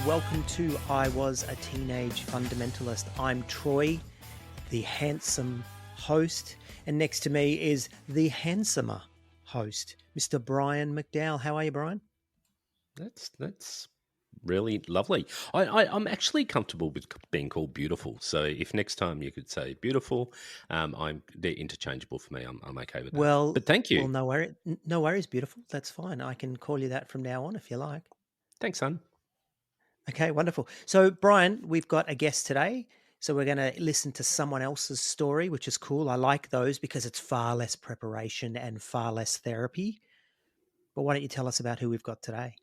welcome to I Was a Teenage Fundamentalist. I'm Troy, the handsome host, and next to me is the handsomer host, Mr. Brian McDowell. How are you, Brian? That's really lovely. I'm actually comfortable with being called beautiful. So if next time you could say beautiful, they're interchangeable for me. I'm okay with that. Well, But thank you. no worries, beautiful. That's fine. I can call you that from now on if you like. Thanks, son. Okay, wonderful. So, Brian, we've got a guest today. So we're going to listen to someone else's story, which is cool. I like those because it's far less preparation and far less therapy. But why don't you tell us about who we've got today?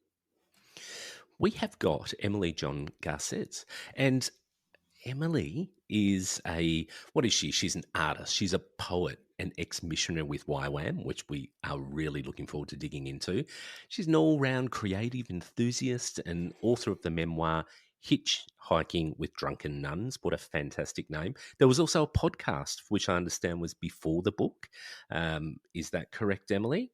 We have got Emily John Garces, and Emily is what is she? She's an artist. She's a poet, an ex-missionary with YWAM, which we are really looking forward to digging into. She's an all-round creative enthusiast and author of the memoir Hitchhiking with Drunken Nuns. What a fantastic name. There was also a podcast, which I understand was before the book. Is that correct, Emily?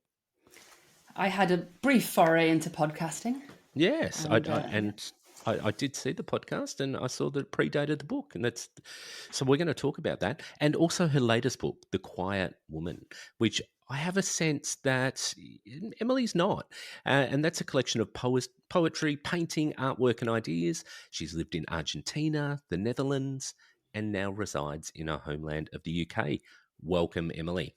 I had a brief foray into podcasting. Yes, I did see the podcast, and I saw that it predated the book, and that's so we're going to talk about that, and also her latest book, The Quiet Woman, which I have a sense that Emily's not, and that's a collection of poetry, painting, artwork, and ideas. She's lived in Argentina, the Netherlands, and now resides in her homeland of the UK. Welcome, Emily.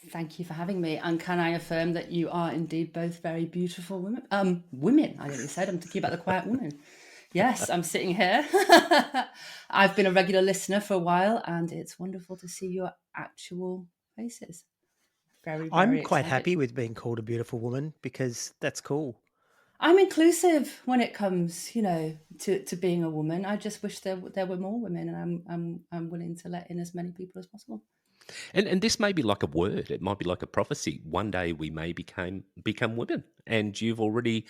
Thank you for having me. And can I affirm that you are indeed both very beautiful women? Women, I nearly said. I'm talking about the quiet woman. Yes, I'm sitting here. I've been a regular listener for a while, and it's wonderful to see your actual faces. Very, very I'm quite excited. happy with being called a beautiful woman because that's cool. I'm inclusive when it comes, to being a woman. I just wish there were more women, and I'm willing to let in as many people as possible. And this may be like a word. It might be like a prophecy. One day we may become women, and you've already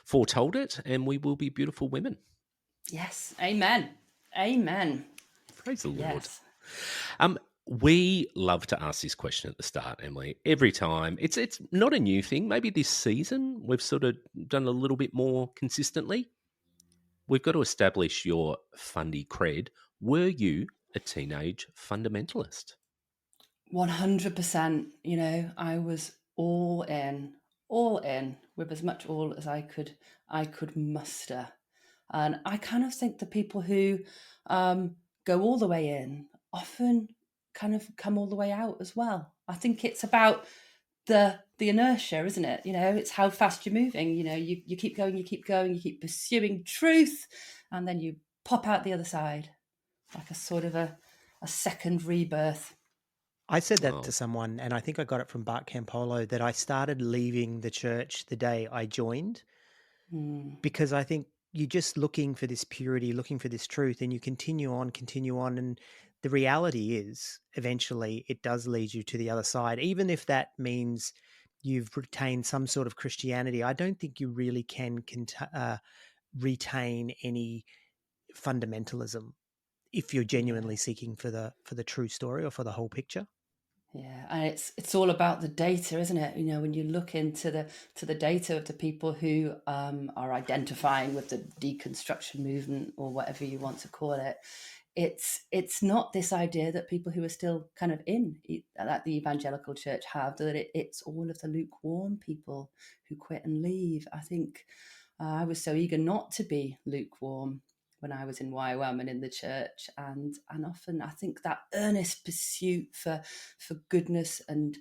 foretold it, and we will be beautiful women. Yes, amen, amen. Praise the Lord. Yes. We love to ask this question at the start, Emily. Every time, it's not a new thing. Maybe this season we've sort of done a little bit more consistently. We've got to establish your fundy cred. Were you a teenage fundamentalist? 100%. I was all in with as much all as I could muster. And I kind of think the people who go all the way in often kind of come all the way out as well. I think it's about the inertia, isn't it? It's how fast you're moving. You keep going, you keep pursuing truth, and then you pop out the other side like a sort of a second rebirth. I said that to someone, and I think I got it from Bart Campolo, that I started leaving the church the day I joined because I think you're just looking for this purity, looking for this truth, and you continue on. And the reality is eventually it does lead you to the other side. Even if that means you've retained some sort of Christianity, I don't think you really can retain any fundamentalism if you're genuinely seeking for the true story or for the whole picture. Yeah, and it's all about the data, isn't it? When you look into the data of the people who are identifying with the deconstruction movement or whatever you want to call it, it's not this idea that people who are still kind of that the evangelical church have, that it's all of the lukewarm people who quit and leave. I think I was so eager not to be lukewarm when I was in YWAM and in the church, and often I think that earnest pursuit for goodness and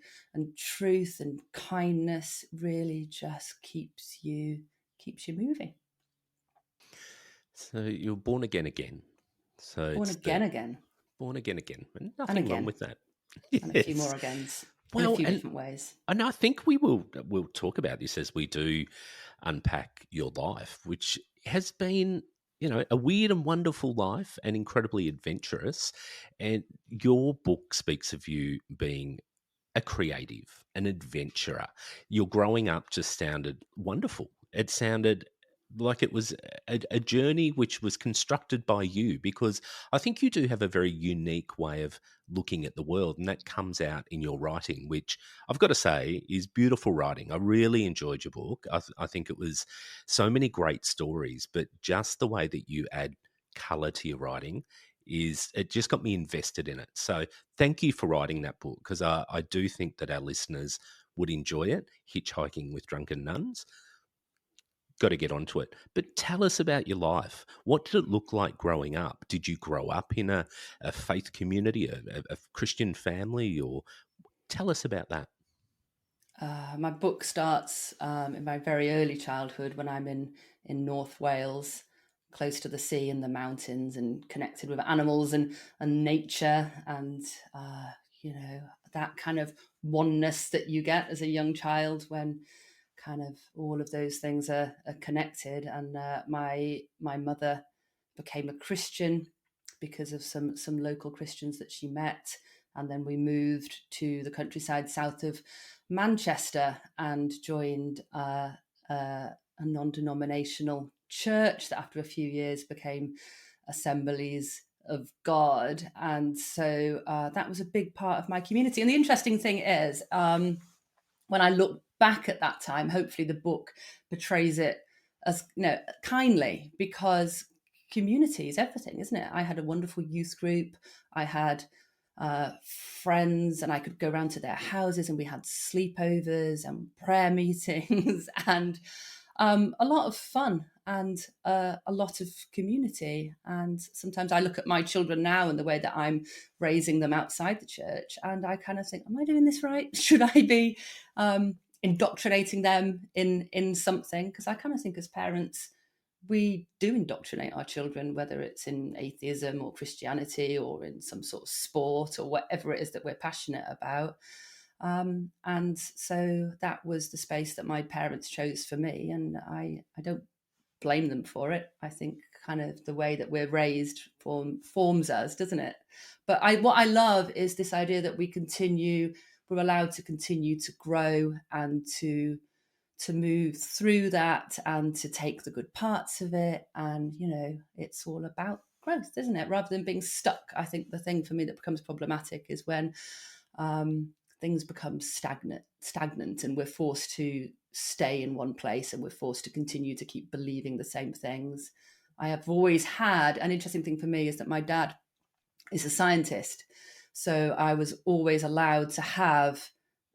truth and kindness really just keeps you moving. So you're born again. So born again. Born again. And nothing wrong with that. And a few more agains. In a few different ways. And I think we'll talk about this as we do unpack your life, which has been, a weird and wonderful life and incredibly adventurous. And your book speaks of you being a creative, an adventurer. Your growing up just sounded wonderful. It sounded like it was a journey which was constructed by you, because I think you do have a very unique way of looking at the world, and that comes out in your writing, which I've got to say is beautiful writing. I really enjoyed your book. I think it was so many great stories, but just the way that you add color to your writing is it just got me invested in it. So thank you for writing that book, because I do think that our listeners would enjoy it. Hitchhiking with Drunken Nuns. Got to get onto it. But tell us about your life. What did it look like growing up? Did you grow up in a faith community, a Christian family, or tell us about that? My book starts in my very early childhood when I'm in North Wales, close to the sea and the mountains, and connected with animals and nature, and you know, that kind of oneness that you get as a young child when kind of all of those things are connected. And my mother became a Christian because of some local Christians that she met, and then we moved to the countryside south of Manchester and joined a non-denominational church that after a few years became Assemblies of God. And so that was a big part of my community. And the interesting thing is, when I look back at that time, hopefully the book portrays it as, you know, kindly, because community is everything, isn't it? I had a wonderful youth group. I had friends, and I could go around to their houses, and we had sleepovers and prayer meetings and a lot of fun and a lot of community. And sometimes I look at my children now and the way that I'm raising them outside the church, and I kind of think, am I doing this right? Should I be indoctrinating them in something? Because I kind of think as parents, we do indoctrinate our children, whether it's in atheism or Christianity or in some sort of sport or whatever it is that we're passionate about. And so that was the space that my parents chose for me, and I don't blame them for it. I think kind of the way that we're raised forms us, doesn't it? But what I love is this idea that we're allowed to continue to grow and to move through that and to take the good parts of it. And, you know, it's all about growth, isn't it? Rather than being stuck. I think the thing for me that becomes problematic is when things become stagnant and we're forced to stay in one place and we're forced to continue to keep believing the same things. I have always had, an interesting thing for me is that my dad is a scientist. So I was always allowed to have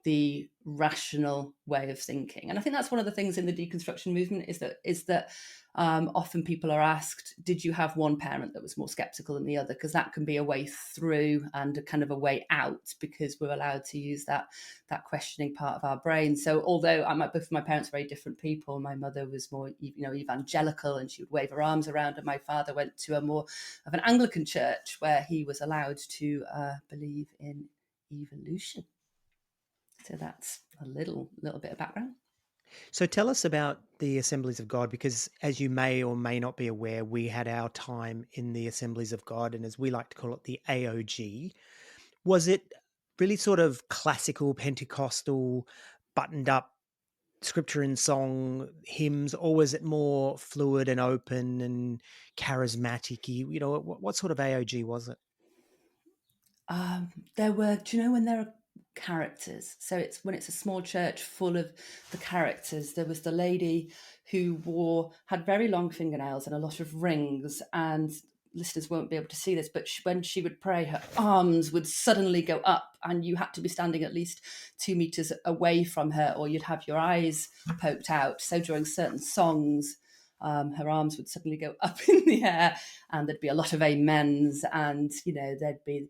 the rational way of thinking. And I think that's one of the things in the deconstruction movement is that often people are asked, did you have one parent that was more skeptical than the other? Because that can be a way through and a kind of a way out, because we're allowed to use that questioning part of our brain. So although both of my parents were very different people, my mother was more, evangelical, and she would wave her arms around, and my father went to a more of an Anglican church where he was allowed to believe in evolution. So that's a little bit of background. So tell us about the Assemblies of God, because as you may or may not be aware, we had our time in the Assemblies of God, and as we like to call it, the AOG. Was it really sort of classical, Pentecostal, buttoned up scripture and song hymns, or was it more fluid and open and charismatic-y? You know, what sort of AOG was it? There were, do you know when there are characters? So when it's a small church full of the characters. There was the lady who had very long fingernails and a lot of rings, and listeners won't be able to see this, but when she would pray, her arms would suddenly go up, and you had to be standing at least 2 meters away from her, or you'd have your eyes poked out. So during certain songs, her arms would suddenly go up in the air, and there'd be a lot of amens, and there'd be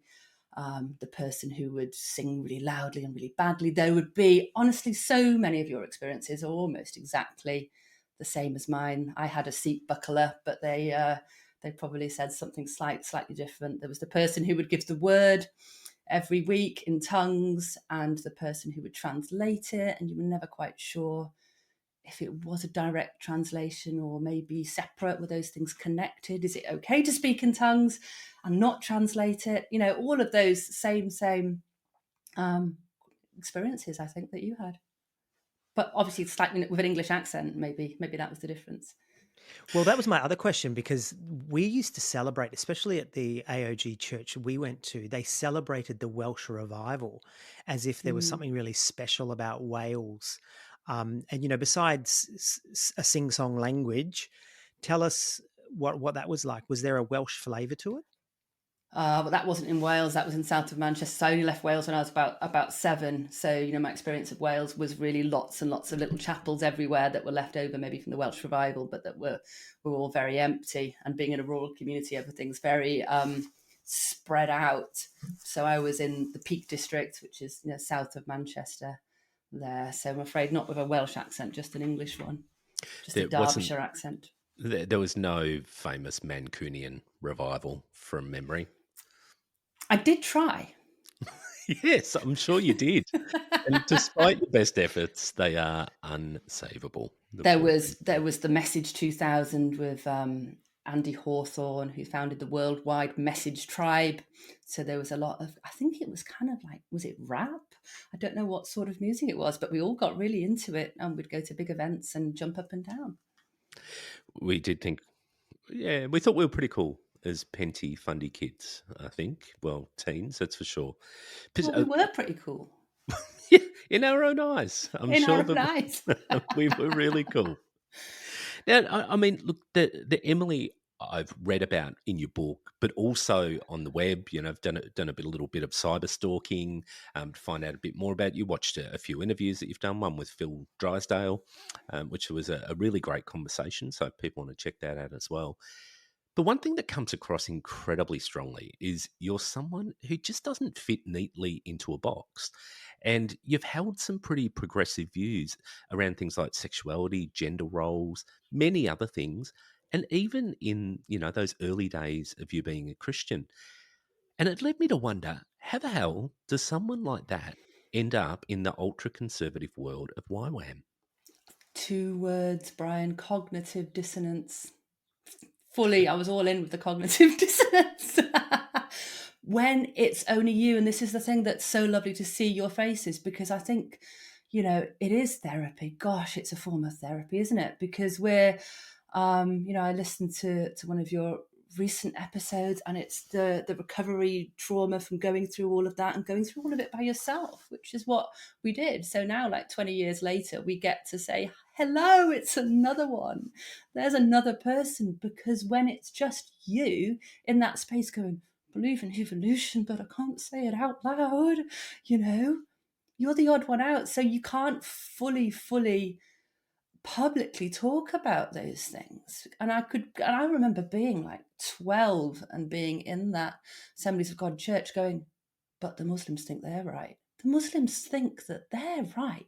the person who would sing really loudly and really badly. There would be, honestly, so many of your experiences are almost exactly the same as mine. I had a seat buckler, but they probably said something slightly different. There was the person who would give the word every week in tongues, and the person who would translate it, and you were never quite sure if it was a direct translation or maybe separate. Were those things connected? Is it okay to speak in tongues and not translate it? All of those same experiences, I think, that you had. But obviously slightly with an English accent, maybe that was the difference. Well, that was my other question, because we used to celebrate, especially at the AOG church we went to, they celebrated the Welsh revival as if there was Mm. something really special about Wales. And, you know, besides a sing-song language, tell us what that was like. Was there a Welsh flavour to it? But that wasn't in Wales. That was in south of Manchester. So I only left Wales when I was about 7. So, you know, my experience of Wales was really lots and lots of little chapels everywhere that were left over, maybe from the Welsh revival, but that were all very empty. And being in a rural community, everything's very spread out. So I was in the Peak District, which is, you know, south of Manchester there. So I'm afraid not with a Welsh accent, just an English one, just a There wasn't. Derbyshire accent. There was no famous Mancunian revival from memory. I did try. Yes, I'm sure you did. And despite your best efforts, they are unsavable. There was the Message 2000 with Andy Hawthorne, who founded the Worldwide Message Tribe. So there was a lot of, I think it was kind of like, was it rap? I don't know what sort of music it was, but we all got really into it, and we'd go to big events and jump up and down. We did think, yeah, we thought we were pretty cool as penty, fundy kids, I think. Well, teens, that's for sure. Well, we were pretty cool. Yeah, in our own eyes. I'm In sure our own eyes. we were really cool. Now, I mean, look, the Emily I've read about in your book, but also on the web. You know, I've done a little bit of cyber stalking to find out a bit more about you. Watched a few interviews that you've done. One with Phil Drysdale, which was a really great conversation. So people want to check that out as well. But one thing that comes across incredibly strongly is you're someone who just doesn't fit neatly into a box. And you've held some pretty progressive views around things like sexuality, gender roles, many other things, and even in, you know, those early days of you being a Christian. And it led me to wonder, how the hell does someone like that end up in the ultra conservative world of YWAM? 2 words, Brian: cognitive dissonance. Fully, I was all in with the cognitive dissonance. When it's only you, and this is the thing that's so lovely to see your faces, because I think, you know, it is therapy. Gosh, it's a form of therapy, isn't it? Because we're, you know, I listened to one of your recent episodes, and it's the recovery trauma from going through all of that and going through all of it by yourself, which is what we did. So now, like 20 years later, we get to say, hello, it's another one. There's another person. Because when it's just you in that space going, believe in evolution, but I can't say it out loud, you know, you're the odd one out. So you can't fully publicly talk about those things. And I remember being like 12 and being in that Assemblies of God church going, but the Muslims think they're right. The Muslims think that they're right.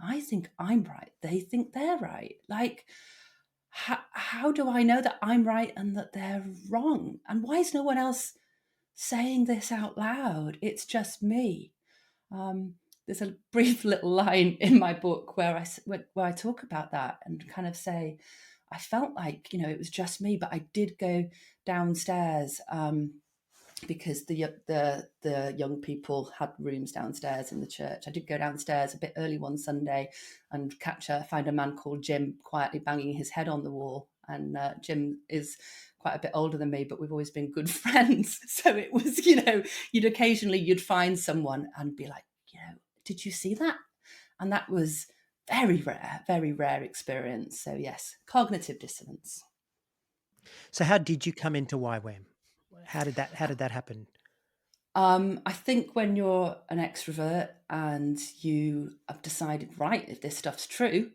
I think I'm right. They think they're right. Like, how do I know that I'm right and that they're wrong? And why is no one else saying this out loud? It's just me. There's a brief little line in my book where I talk about that and kind of say, I felt like, you know, it was just me, but I did go downstairs because the young people had rooms downstairs in the church. I did go downstairs a bit early one Sunday and find a man called Jim quietly banging his head on the wall. And Jim is quite a bit older than me, but we've always been good friends. So it was, you know, you'd find someone and be like, you know, did you see that? And that was very rare experience. So yes, cognitive dissonance. So how did you come into YWAM? How did that happen? I think when you're an extrovert and you have decided, right, if this stuff's true,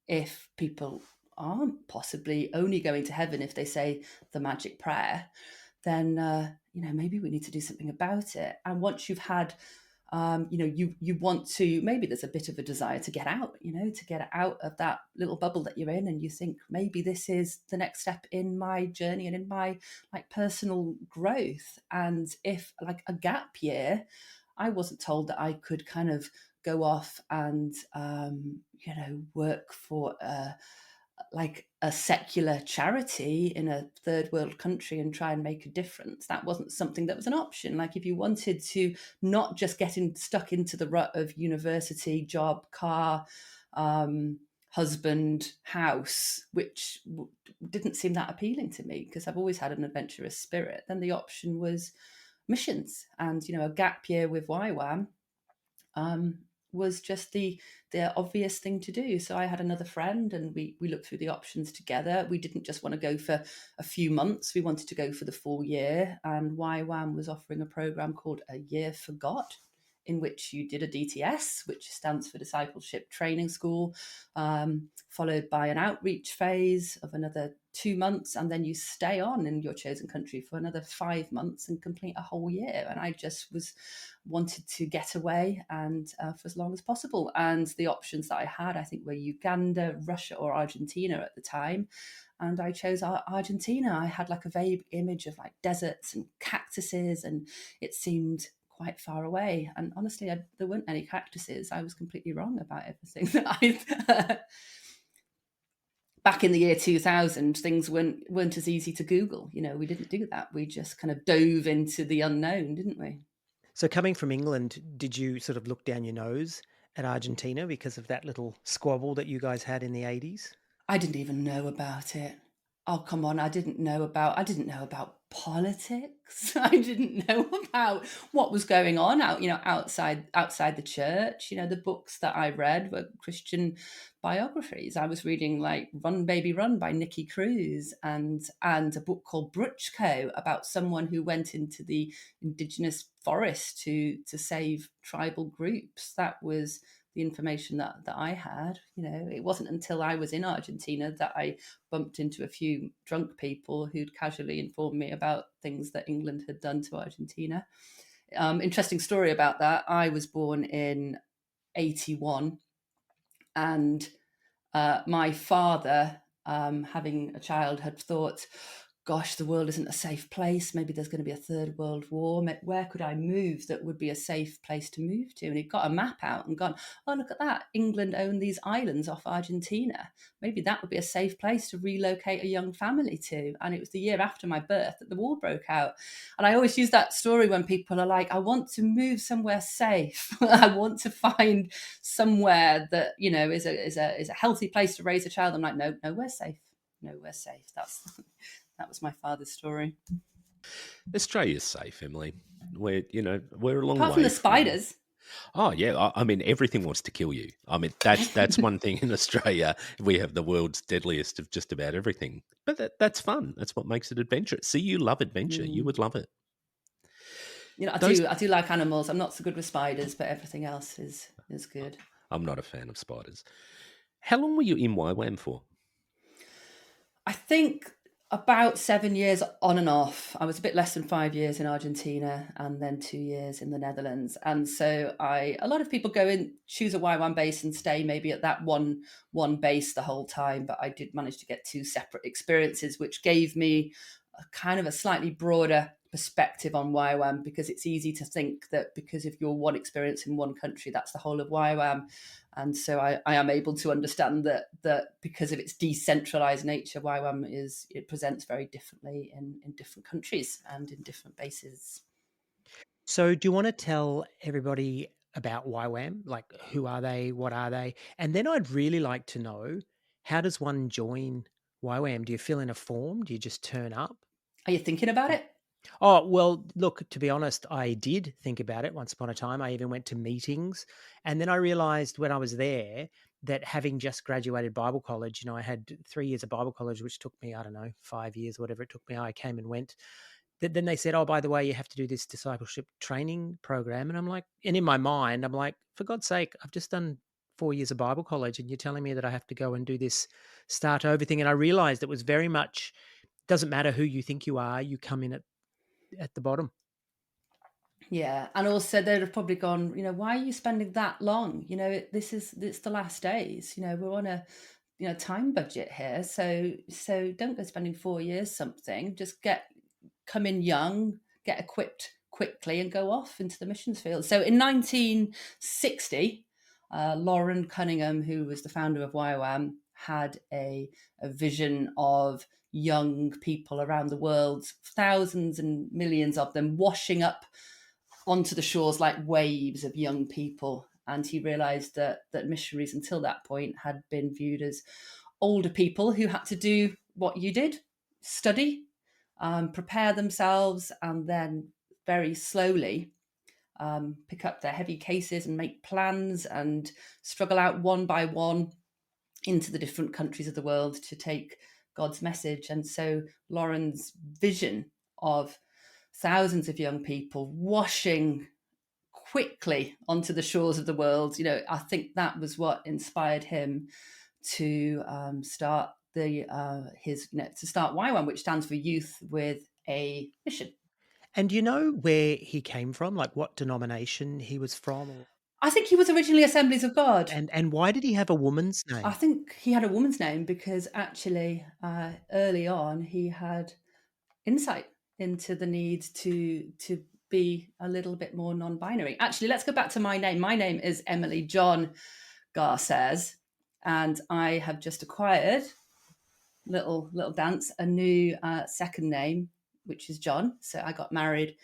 if people aren't possibly only going to heaven if they say the magic prayer, then you know, maybe we need to do something about it. And once you've had you know, you want to, maybe there's a bit of a desire to get out, you know, to get out of that little bubble that you're in, and you think maybe this is the next step in my journey and in my like personal growth. And if like a gap year, I wasn't told that I could kind of go off and you know, work for like a secular charity in a third world country and try and make a difference. That wasn't something that was an option. Like if you wanted to not just get stuck into the rut of university, job, car, husband, house, which didn't seem that appealing to me because I've always had an adventurous spirit. Then the option was missions, and a gap year with YWAM was just the obvious thing to do. So I had another friend, and we looked through the options together. We didn't just want to go for a few months; we wanted to go for the full year. And YWAM was offering a program called A Year Forgot, in which you did a DTS, which stands for Discipleship Training School, followed by an outreach phase of another 2 months, and then you stay on in your chosen country for another 5 months and complete a whole year. And I just wanted to get away and for as long as possible. And the options that I had, I think, were Uganda, Russia, or Argentina at the time. And I chose Argentina. I had like a vague image of like deserts and cactuses, and it seemed quite far away. And honestly, there weren't any cactuses. I was completely wrong about everything that I back in the year 2000, things weren't as easy to Google. We didn't do that. We just kind of dove into the unknown, didn't we? So coming from England, did you sort of look down your nose at Argentina because of that little squabble that you guys had in the 80s? I didn't even know about it. Oh, come on. I didn't know about politics. I didn't know about what was going on outside the church. The books that I read were Christian biographies. I was reading like Run Baby Run by Nicky Cruz and a book called Bruchko about someone who went into the indigenous forest to save tribal groups. That was the information that I had. It wasn't until I was in Argentina that I bumped into a few drunk people who'd casually informed me about things that England had done to Argentina. Interesting story about that. I was born in 81, and my father, having a child, had thought, gosh, the world isn't a safe place. Maybe there's going to be a third world war. Where could I move that would be a safe place to move to? And he got a map out and gone, oh, look at that. England owned these islands off Argentina. Maybe that would be a safe place to relocate a young family to. And it was the year after my birth that the war broke out. And I always use that story when people are like, I want to move somewhere safe. I want to find somewhere that, is a healthy place to raise a child. I'm like, no, nowhere's safe. Nowhere's safe. That was my father's story. Australia's safe, Emily. We're a long way. Apart from the spiders. Oh yeah, I mean everything wants to kill you. I mean that's one thing in Australia. We have the world's deadliest of just about everything, but that's fun. That's what makes it adventurous. See, you love adventure. You would love it. I do like animals. I'm not so good with spiders, but everything else is good. I'm not a fan of spiders. How long were you in YWAM for? I think about 7 years on and off. I was a bit less than 5 years in Argentina and then 2 years in the Netherlands. And so a lot of people go in, choose a YWAM base and stay maybe at that one base the whole time. But I did manage to get 2 separate experiences, which gave me a slightly broader perspective on YWAM, because it's easy to think that because of your one experience in one country, that's the whole of YWAM. And so I am able to understand that because of its decentralized nature, YWAM it presents very differently in different countries and in different bases. So do you want to tell everybody about YWAM? Like, who are they? What are they? And then I'd really like to know, how does one join YWAM? Do you fill in a form? Do you just turn up? Are you thinking about it? Oh, well, look, to be honest, I did think about it once upon a time. I even went to meetings. And then I realized when I was there that having just graduated Bible college, I had 3 years of Bible college, which took me, 5 years, whatever it took me. I came and went. Then they said, oh, by the way, you have to do this discipleship training program. And I'm like, and in my mind, I'm like, for God's sake, I've just done 4 years of Bible college and you're telling me that I have to go and do this start over thing. And I realized it was very much, doesn't matter who you think you are, you come in at the bottom. Yeah. And also they'd have probably gone, why are you spending that long? It's the last days, we're on a, time budget here. So don't go spending 4 years something, just come in young, get equipped quickly and go off into the missions field. So in 1960, Lauren Cunningham, who was the founder of YWAM, had a vision of young people around the world, thousands and millions of them, washing up onto the shores like waves of young people. And he realized that missionaries until that point had been viewed as older people who had to do what you did, study, prepare themselves, and then very slowly pick up their heavy cases and make plans and struggle out one by one into the different countries of the world to take God's message. And so Lauren's vision of thousands of young people washing quickly onto the shores of the world, I think that was what inspired him to start to start YWAM, which stands for Youth with a Mission. And do you know where he came from? Like what denomination he was from? I think he was originally Assemblies of God. And why did he have a woman's name? I think he had a woman's name because actually early on he had insight into the need to be a little bit more non-binary. Actually, let's go back to my name. My name is Emily John Garcés, and I have just acquired little dance a new second name, which is John. So I got married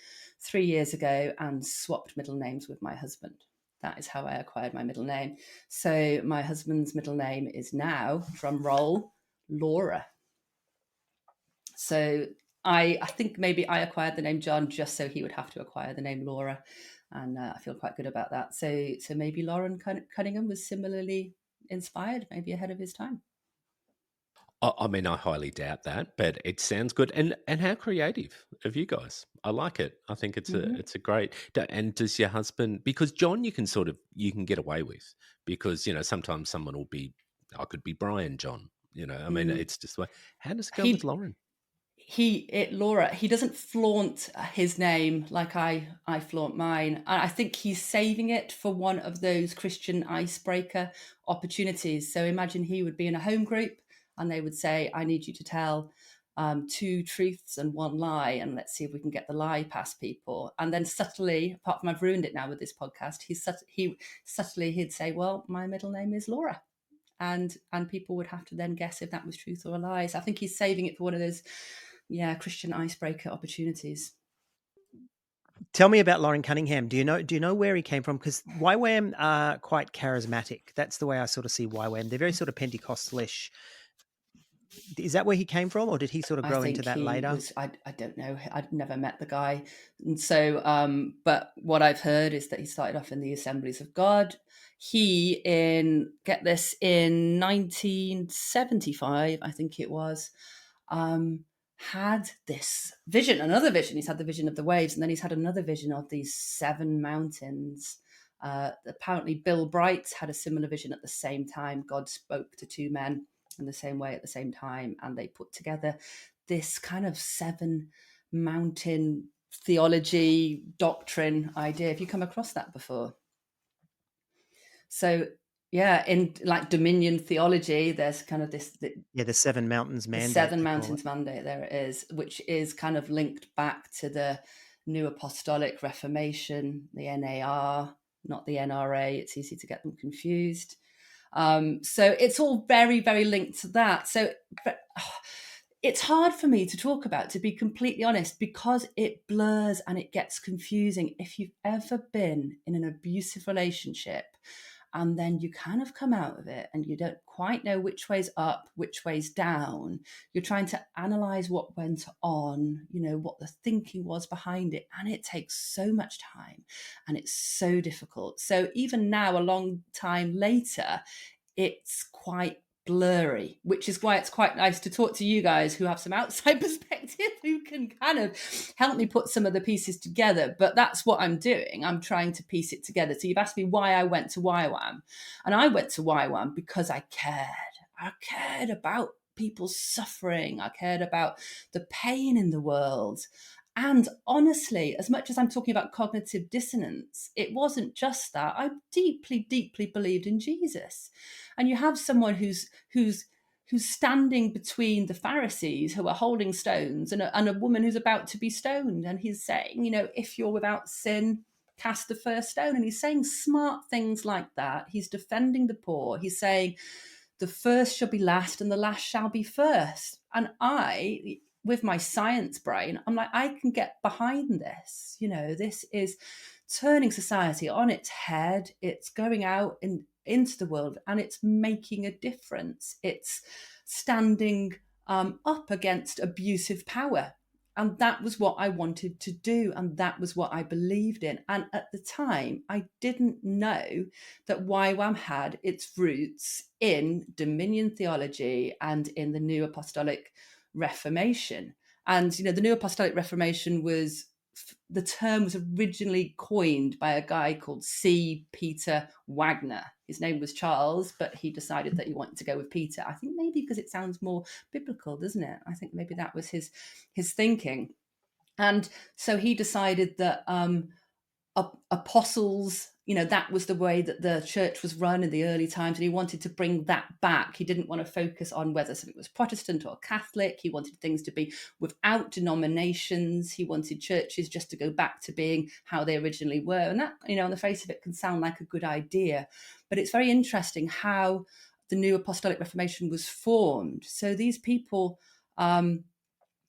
3 years ago and swapped middle names with my husband. That is how I acquired my middle name. So my husband's middle name is now, drum roll, Laura. So I think maybe I acquired the name John just so he would have to acquire the name Laura. And I feel quite good about that. So maybe Lauren Cunningham was similarly inspired, maybe ahead of his time. I mean, I highly doubt that, but it sounds good. And how creative of you guys. I like it. I think it's a great. And does your husband, because John you can get away with, because sometimes someone will be, I could be Brian John, I mean it's just the way. How does it go with Lauren? Laura, he doesn't flaunt his name like I flaunt mine. I think he's saving it for one of those Christian icebreaker opportunities. So imagine he would be in a home group and they would say, I need you to tell 2 truths and 1 lie, and let's see if we can get the lie past people. And then subtly, apart from I've ruined it now with this podcast, he'd say, well, my middle name is Laura. And people would have to then guess if that was truth or a lie. So I think he's saving it for one of those Christian icebreaker opportunities. Tell me about Lauren Cunningham. Do you know where he came from? Because YWAM are quite charismatic. That's the way I sort of see YWAM. They're very sort of Pentecostalish. Is that where he came from, or did he sort of grow into that later? I don't know. I'd never met the guy. And so, but what I've heard is that he started off in the Assemblies of God. He, in 1975, I think it was, had this vision, another vision. He's had the vision of the waves, and then he's had another vision of these 7 mountains. Apparently Bill Bright had a similar vision at the same time. God spoke to 2 men in the same way at the same time, and they put together this kind of 7 mountain theology doctrine idea. Have you come across that before? So in like Dominion theology, there's kind of this the 7 mountains mandate. 7 mountains mandate, there it is, which is kind of linked back to the New Apostolic Reformation, the NAR, not the NRA. It's easy to get them confused. So it's all very, very linked to that. So it's hard for me to talk about, to be completely honest, because it blurs and it gets confusing. If you've ever been in an abusive relationship and then you kind of come out of it and you don't quite know which way's up, which way's down, you're trying to analyze what went on, what the thinking was behind it. And it takes so much time and it's so difficult. So even now, a long time later, it's quite blurry, which is why it's quite nice to talk to you guys who have some outside perspective, who can kind of help me put some of the pieces together. But that's what I'm doing. I'm trying to piece it together. So you've asked me why I went to YWAM, and I went to YWAM because I cared. I cared about people's suffering. I cared about the pain in the world. And honestly, as much as I'm talking about cognitive dissonance, it wasn't just that. I deeply, deeply believed in Jesus. And you have someone who's standing between the Pharisees who are holding stones and a woman who's about to be stoned. And he's saying, if you're without sin, cast the first stone. And he's saying smart things like that. He's defending the poor. He's saying the first shall be last and the last shall be first. And I, with my science brain, I'm like, I can get behind this. This is turning society on its head. It's going out into the world and it's making a difference. It's standing up against abusive power. And that was what I wanted to do. And that was what I believed in. And at the time, I didn't know that YWAM had its roots in Dominion theology and in the New Apostolic Reformation. And, the New Apostolic Reformation the term was originally coined by a guy called C. Peter Wagner. His name was Charles, but he decided that he wanted to go with Peter. I think maybe because it sounds more biblical, doesn't it? I think maybe that was his thinking. And so he decided that apostles, that was the way that the church was run in the early times, and he wanted to bring that back. He didn't want to focus on whether something was Protestant or Catholic. He wanted things to be without denominations. He wanted churches just to go back to being how they originally were. And that, on the face of it, can sound like a good idea, but it's very interesting how the New Apostolic Reformation was formed. So these people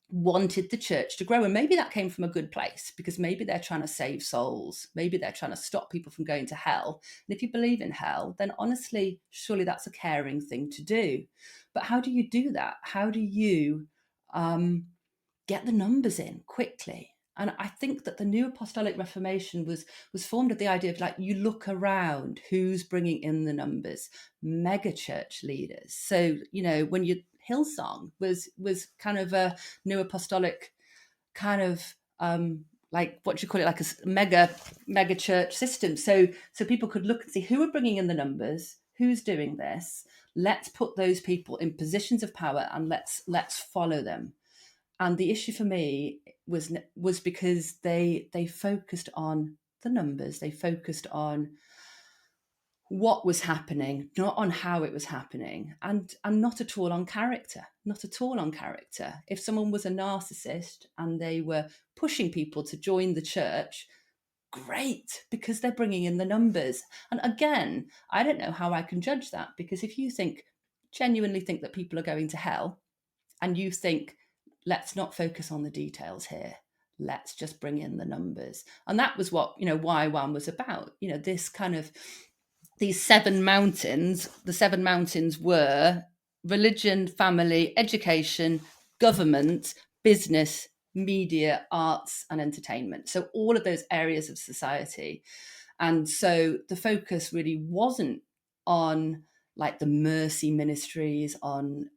wanted the church to grow, and maybe that came from a good place, because maybe they're trying to save souls, maybe they're trying to stop people from going to hell. And if you believe in hell, then honestly, surely that's a caring thing to do. But how do you do that? How do you get the numbers in quickly? And I think that the New Apostolic Reformation was formed of the idea of, like, you look around, who's bringing in the numbers? Mega church leaders. So, when Hillsong was kind of a New Apostolic kind of like, what do you call it, like a mega church system. So people could look and see who are bringing in the numbers, who's doing this. Let's put those people in positions of power and let's follow them. And the issue for me was because they focused on the numbers. They focused on what was happening, not on how it was happening, and not at all on character. If someone was a narcissist and they were pushing people to join the church, great, because they're bringing in the numbers. And again, I don't know how I can judge that, because if you genuinely think that people are going to hell, and you think, let's not focus on the details here, let's just bring in the numbers. And that was what, YWAM was about. This kind of, these 7 mountains, the 7 mountains were religion, family, education, government, business, media, arts, and entertainment. So all of those areas of society. And so the focus really wasn't on, like, the mercy ministries, on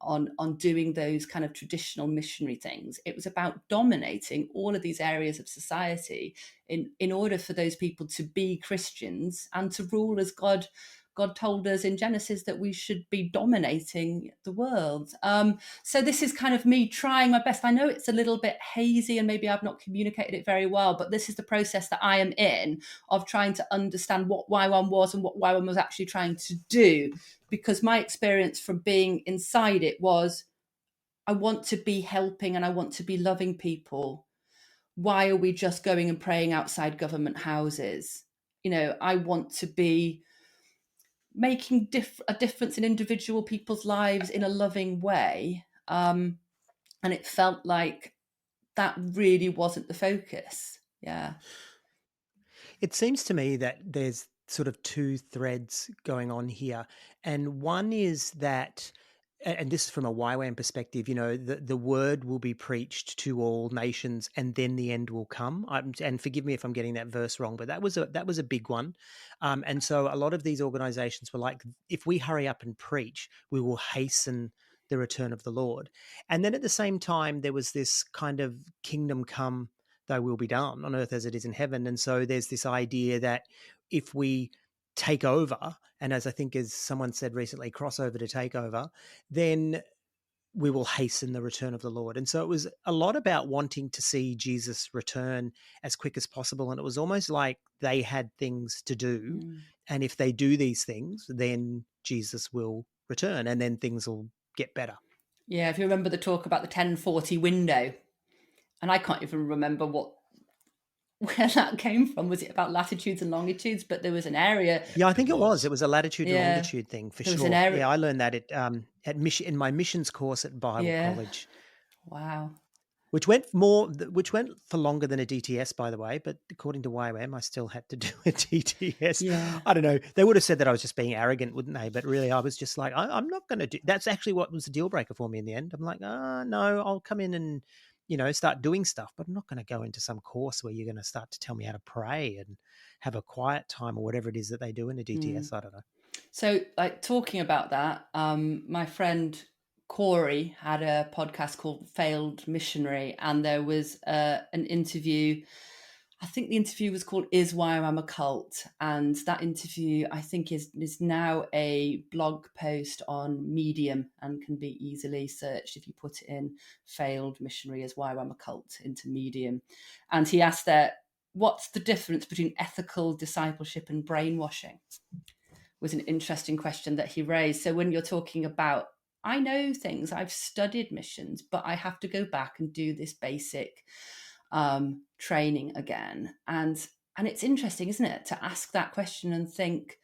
doing those kind of traditional missionary things. It was about dominating all of these areas of society in order for those people to be Christians and to rule as God told us in Genesis that we should be dominating the world. So this is kind of me trying my best. I know it's a little bit hazy and maybe I've not communicated it very well, but this is the process that I am in, of trying to understand what YWAM was and what YWAM was actually trying to do. Because my experience from being inside it was, I want to be helping and I want to be loving people. Why are we just going and praying outside government houses? I want to be making a difference in individual people's lives in a loving way. And it felt like that really wasn't the focus. Yeah. It seems to me that there's sort of 2 threads going on here. And one is that, and this is from a YWAM perspective, the word will be preached to all nations and then the end will come. And forgive me if I'm getting that verse wrong, but that was a big one. And so a lot of these organizations were like, if we hurry up and preach, we will hasten the return of the Lord. And then at the same time, there was this kind of kingdom come, thy will be done on earth as it is in heaven. And so there's this idea that if we take over, and as someone said recently, cross over to take over, then we will hasten the return of the Lord. And so it was a lot about wanting to see Jesus return as quick as possible. And it was almost like they had things to do. And if they do these things, then Jesus will return and then things will get better. Yeah, if you remember the talk about the 1040 window, and I can't even remember where that came from. Was it about latitudes and longitudes? But there was an area. Yeah, I think it was. It was a latitude and longitude thing for sure. Yeah, I learned that in my missions course at Bible college. Wow. which went for longer than a DTS, by the way. But according to YWAM, I still had to do a DTS. Yeah. I don't know. They would have said that I was just being arrogant, wouldn't they? But really, I was just like, I'm not going to do. That's actually what was the deal breaker for me in the end. I'm like, no, I'll come in and start doing stuff, but I'm not going to go into some course where you're going to start to tell me how to pray and have a quiet time or whatever it is that they do in a DTS. I don't know. So, like, talking about that, my friend Corey had a podcast called Failed Missionary, and there was an interview. I think the interview was called "Is YWAM a Cult?" And that interview, I think, is now a blog post on Medium and can be easily searched if you put it in "Failed Missionary, is YWAM a Cult?" into Medium. And he asked there, what's the difference between ethical discipleship and brainwashing? Was an interesting question that he raised. So when you're talking about, I know things, I've studied missions, but I have to go back and do this basic training again. And it's interesting, isn't it, to ask that question and think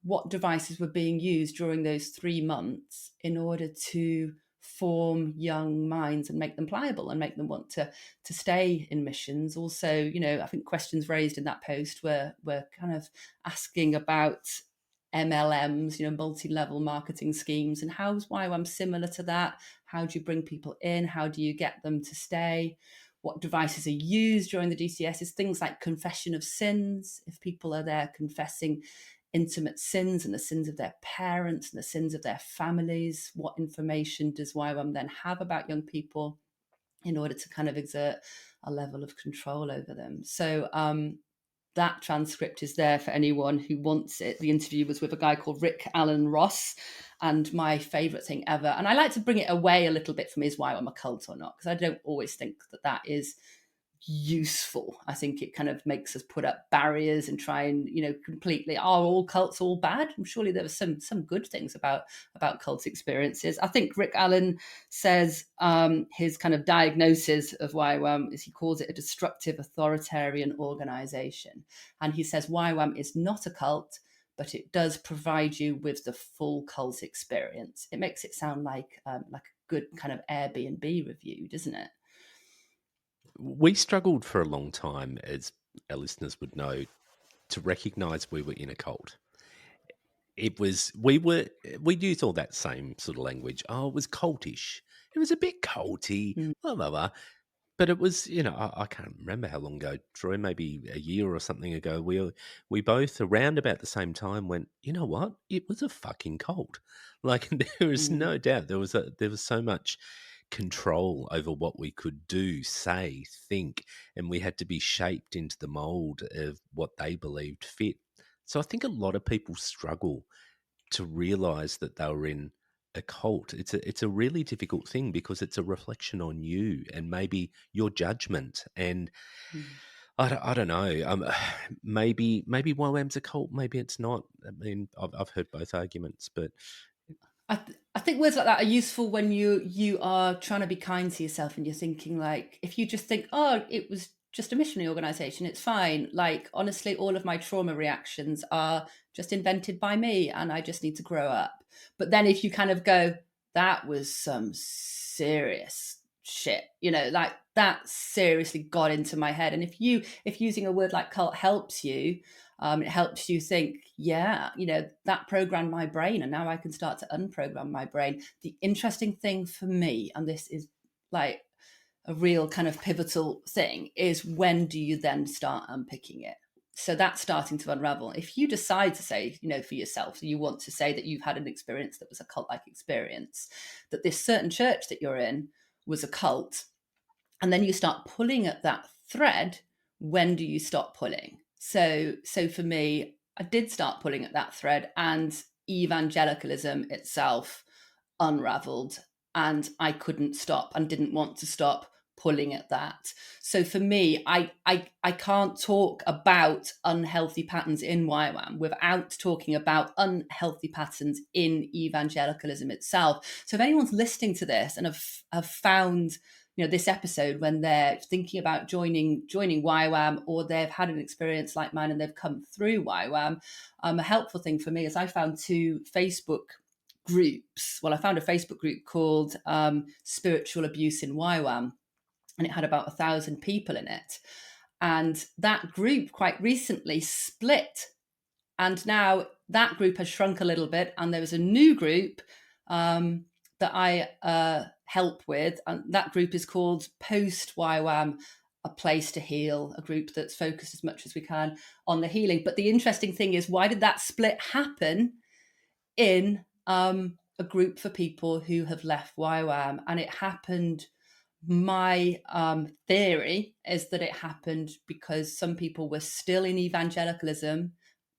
what devices were being used during those 3 months in order to form young minds and make them pliable and make them want to stay in missions. Also, I think questions raised in that post were kind of asking about MLMs, multi-level marketing schemes, and how's YWAM similar to that? How do you bring people in? How do you get them to stay? What devices are used during the DCSs? Things like confession of sins, if people are there confessing intimate sins and the sins of their parents and the sins of their families. What information does YWAM then have about young people in order to kind of exert a level of control over them? So that transcript is there for anyone who wants it. The interview was with a guy called Rick Allen Ross, and my favourite thing ever, and I like to bring it away a little bit from is YWAM a cult or not, because I don't always think that is useful. I think it kind of makes us put up barriers and try and completely, are all cults all bad? Surely there was some good things about cult experiences. I think Rick Allen says his kind of diagnosis of YWAM is, he calls it a destructive authoritarian organization, and he says YWAM is not a cult, but it does provide you with the full cult experience. It makes it sound like a good kind of Airbnb review, doesn't it? We struggled for a long time, as our listeners would know, to recognise we were in a cult. It was, we used all that same sort of language. Oh, it was cultish. It was a bit culty, blah, blah, blah. But it was, I can't remember how long ago, Troy, maybe a year or something ago, we both around about the same time went, you know what? It was a fucking cult. Like, there was no doubt there was so much control over what we could do, say, think, and we had to be shaped into the mold of what they believed fit. So I think a lot of people struggle to realize that they were in a cult. It's a really difficult thing because it's a reflection on you and maybe your judgment. And I don't know. Maybe YWAM's a cult. Maybe it's not. I mean, I've heard both arguments, but I think words like that are useful when you are trying to be kind to yourself and you're thinking, like, if you just think, oh, it was just a missionary organization, it's fine. Like, honestly, all of my trauma reactions are just invented by me and I just need to grow up. But then if you kind of go, that was some serious shit, like that seriously got into my head. And if using a word like cult helps you, it helps you think, yeah, that programmed my brain and now I can start to unprogram my brain. The interesting thing for me, and this is like a real kind of pivotal thing, is when do you then start unpicking it? So that's starting to unravel. If you decide to say, for yourself, you want to say that you've had an experience that was a cult-like experience, that this certain church that you're in was a cult, and then you start pulling at that thread, when do you stop pulling? So for me, I did start pulling at that thread, and evangelicalism itself unraveled, and I couldn't stop and didn't want to stop pulling at that. So for me, I can't talk about unhealthy patterns in YWAM without talking about unhealthy patterns in evangelicalism itself. So if anyone's listening to this and have found this episode when they're thinking about joining YWAM, or they've had an experience like mine and they've come through YWAM, a helpful thing for me is I found 2 Facebook groups. Well, I found a Facebook group called Spiritual Abuse in YWAM. and it had about 1,000 people in it. And that group quite recently split. And now that group has shrunk a little bit, and there was a new group that I help with, and that group is called Post YWAM, A Place to Heal, a group that's focused as much as we can on the healing. But the interesting thing is, why did that split happen in a group for people who have left YWAM? And it happened, my theory is that it happened because some people were still in evangelicalism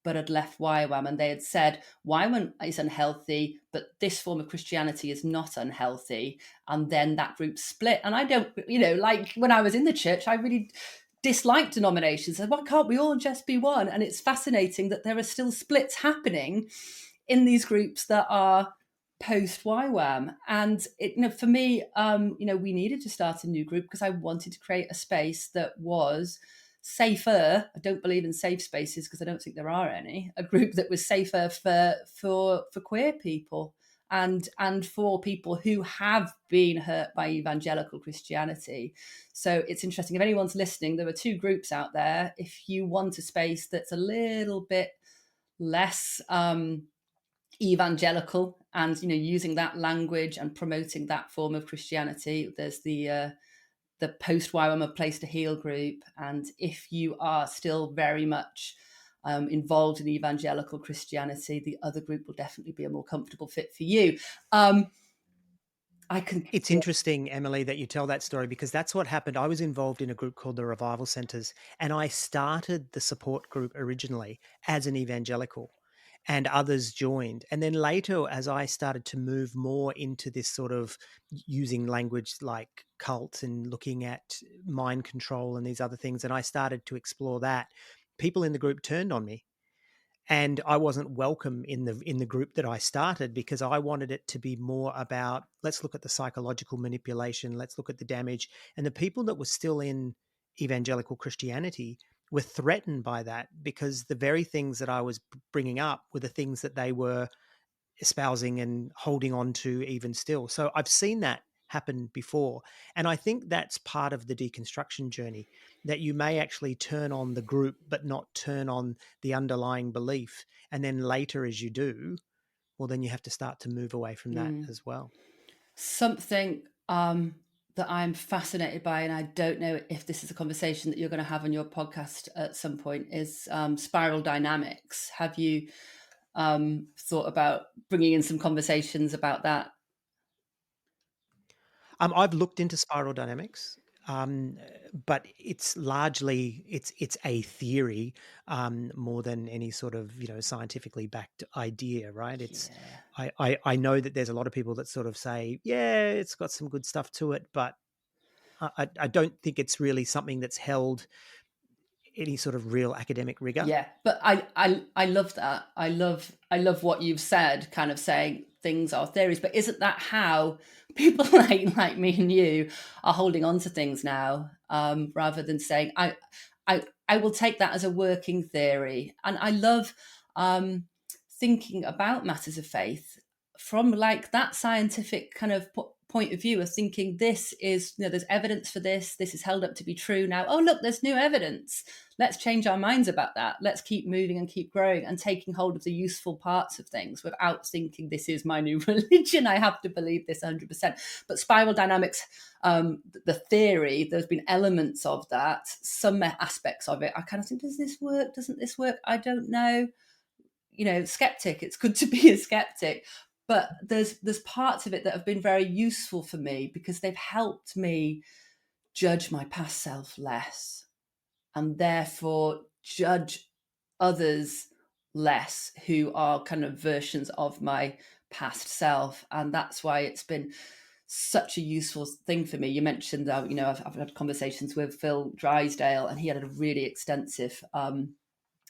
but had left YWAM, and they had said YWAM is unhealthy, but this form of Christianity is not unhealthy. And then that group split. And I don't, like when I was in the church, I really disliked denominations. Why can't we all just be one? And it's fascinating that there are still splits happening in these groups that are post YWAM. And for me, we needed to start a new group because I wanted to create a space that was safer. I don't believe in safe spaces because I don't think there are any. A group that was safer for queer people and for people who have been hurt by evangelical Christianity. So it's interesting. If anyone's listening, there are two groups out there. If you want a space that's a little bit less evangelical and using that language and promoting that form of Christianity, there's the Post YWAM, A Place to Heal group. And if you are still very much involved in evangelical Christianity, the other group will definitely be a more comfortable fit for you. It's interesting, Emily, that you tell that story, because that's what happened. I was involved in a group called the Revival Centers, and I started the support group originally as an evangelical, and others joined. And then later, as I started to move more into this sort of using language like cult and looking at mind control and these other things, and I started to explore that, people in the group turned on me. And I wasn't welcome in the group that I started, because I wanted it to be more about, let's look at the psychological manipulation, let's look at the damage. And the people that were still in evangelical Christianity were threatened by that, because the very things that I was bringing up were the things that they were espousing and holding on to even still. So I've seen that happen before. And I think that's part of the deconstruction journey, that you may actually turn on the group, but not turn on the underlying belief. And then later, as you do, well, then you have to start to move away from that as well. Something that I'm fascinated by, and I don't know if this is a conversation that you're going to have on your podcast at some point, is spiral dynamics. Have you thought about bringing in some conversations about that? I've looked into spiral dynamics, but it's largely it's a theory more than any sort of scientifically backed idea, right? It's I know that there's a lot of people that sort of say, yeah, it's got some good stuff to it, but I don't think it's really something that's held any sort of real academic rigor. Yeah, but I love that. I love what you've said, kind of saying things are theories, but isn't that how people like me and you are holding on to things now, rather than saying I will take that as a working theory. And I love thinking about matters of faith from like that scientific kind of point of view of thinking this is, there's evidence for this is held up to be true now. Oh, look, there's new evidence. Let's change our minds about that. Let's keep moving and keep growing and taking hold of the useful parts of things without thinking this is my new religion. I have to believe this 100%. But spiral dynamics, the theory, there's been elements of that, some aspects of it. I kind of think, does this work? Doesn't this work? I don't know. Skeptic. It's good to be a skeptic. But there's parts of it that have been very useful for me because they've helped me judge my past self less and therefore judge others less who are kind of versions of my past self. And that's why it's been such a useful thing for me. You mentioned that, I've had conversations with Phil Drysdale, and he had a really extensive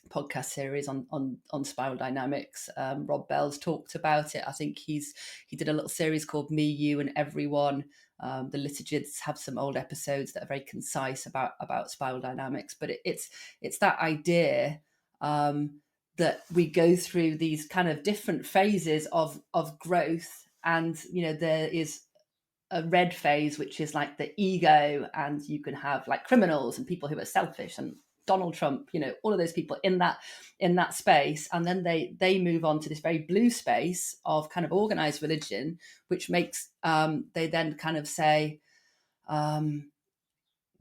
podcast series on spiral dynamics. Rob Bell's talked about it. I think he did a little series called Me, You and Everyone. The liturgists have some old episodes that are very concise about spiral dynamics, but it's that idea that we go through these kind of different phases of growth, and there is a red phase, which is like the ego, and you can have like criminals and people who are selfish and Donald Trump, all of those people in that space. And then they move on to this very blue space of kind of organized religion, which makes they then kind of say, I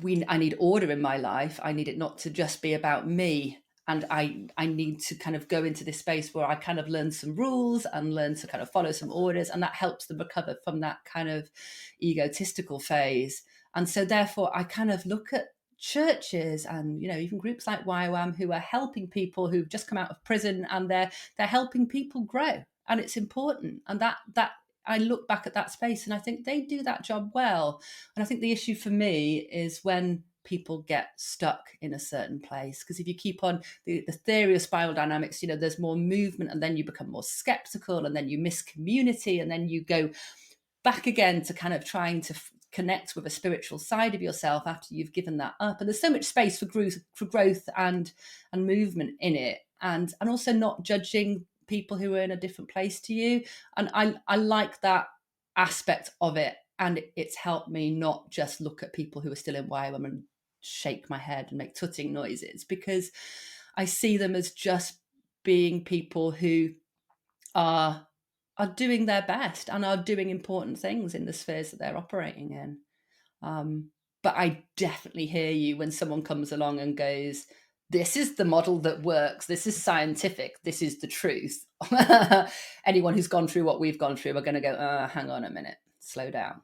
need order in my life. I need it not to just be about me. And I need to kind of go into this space where I kind of learn some rules and learn to kind of follow some orders. And that helps them recover from that kind of egotistical phase. And so therefore, I kind of look at churches and, even groups like YWAM who are helping people who've just come out of prison, and they're helping people grow. And it's important. And that I look back at that space and I think they do that job well. And I think the issue for me is when people get stuck in a certain place, because if you keep on the theory of spiral dynamics, there's more movement, and then you become more skeptical, and then you miss community, and then you go back again to kind of trying to connect with a spiritual side of yourself after you've given that up. And there's so much space for growth and movement in it, and also not judging people who are in a different place to you. And I like that aspect of it. And it's helped me not just look at people who are still in YWAM and shake my head and make tutting noises, because I see them as just being people who are doing their best and are doing important things in the spheres that they're operating in. But I definitely hear you when someone comes along and goes, this is the model that works. This is scientific. This is the truth. Anyone who's gone through what we've gone through are going to go, hang on a minute, slow down.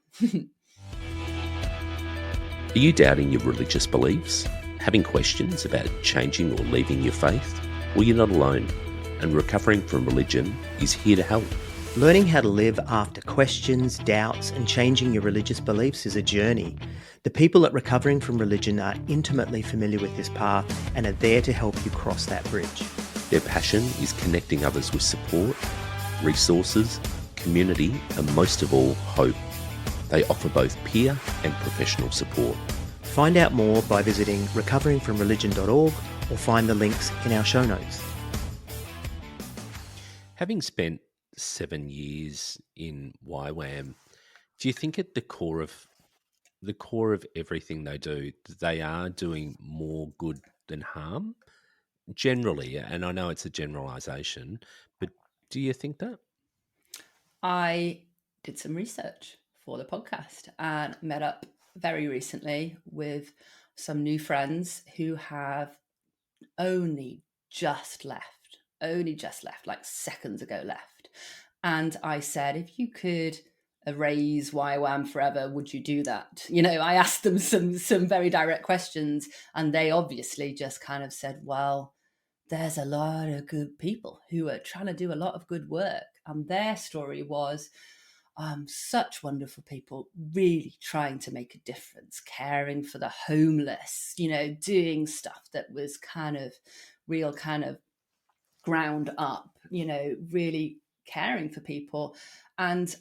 Are you doubting your religious beliefs? Having questions about changing or leaving your faith? Well, you're not alone, and Recovering from Religion is here to help. Learning how to live after questions, doubts, and changing your religious beliefs is a journey. The people at Recovering from Religion are intimately familiar with this path and are there to help you cross that bridge. Their passion is connecting others with support, resources, community, and most of all, hope. They offer both peer and professional support. Find out more by visiting recoveringfromreligion.org or find the links in our show notes. Having spent 7 years in YWAM, do you think at the core of everything they do, they are doing more good than harm? Generally, and I know it's a generalisation, but do you think that? I did some research for the podcast and met up very recently with some new friends who have only just left, like seconds ago left. And I said, if you could erase YWAM forever, would you do that? I asked them some very direct questions, and they obviously just kind of said, well, there's a lot of good people who are trying to do a lot of good work. And their story was such wonderful people really trying to make a difference, caring for the homeless, doing stuff that was kind of real kind of ground up, really caring for people. And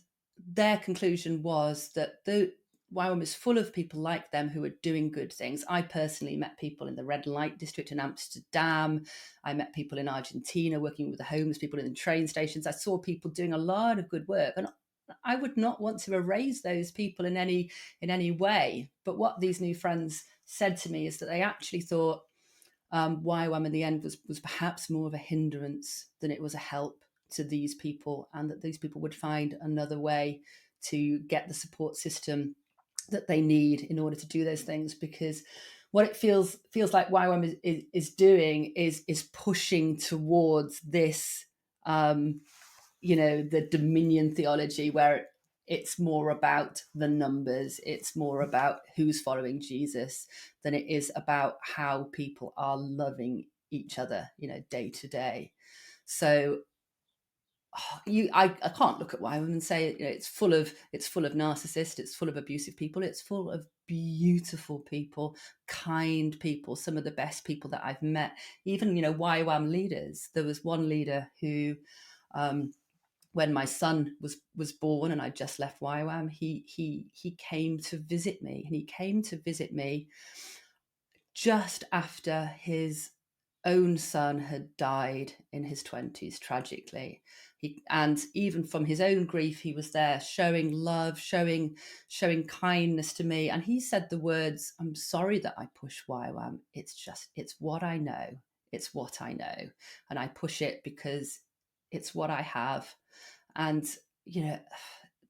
their conclusion was that the YWAM is full of people like them who are doing good things. I personally met people in the red light district in Amsterdam. I met people in Argentina working with the homeless people in the train stations. I saw people doing a lot of good work, and I would not want to erase those people in any way. But what these new friends said to me is that they actually thought YWAM in the end was perhaps more of a hindrance than it was a help to these people, and that these people would find another way to get the support system that they need in order to do those things. Because what it feels like YWAM is doing is pushing towards this, the dominion theology, where it's more about the numbers, it's more about who's following Jesus than it is about how people are loving each other, day to day. So I can't look at YWAM and say it's full of narcissists, it's full of abusive people, it's full of beautiful people, kind people, some of the best people that I've met. Even YWAM leaders. There was one leader who, when my son was born and I just left YWAM, he came to visit me, and he came to visit me just after his own son had died in his 20s tragically. And even from his own grief, he was there showing love, showing kindness to me. And he said the words, "I'm sorry that I push YWAM. It's what I know. It's what I know. And I push it because it's what I have." And,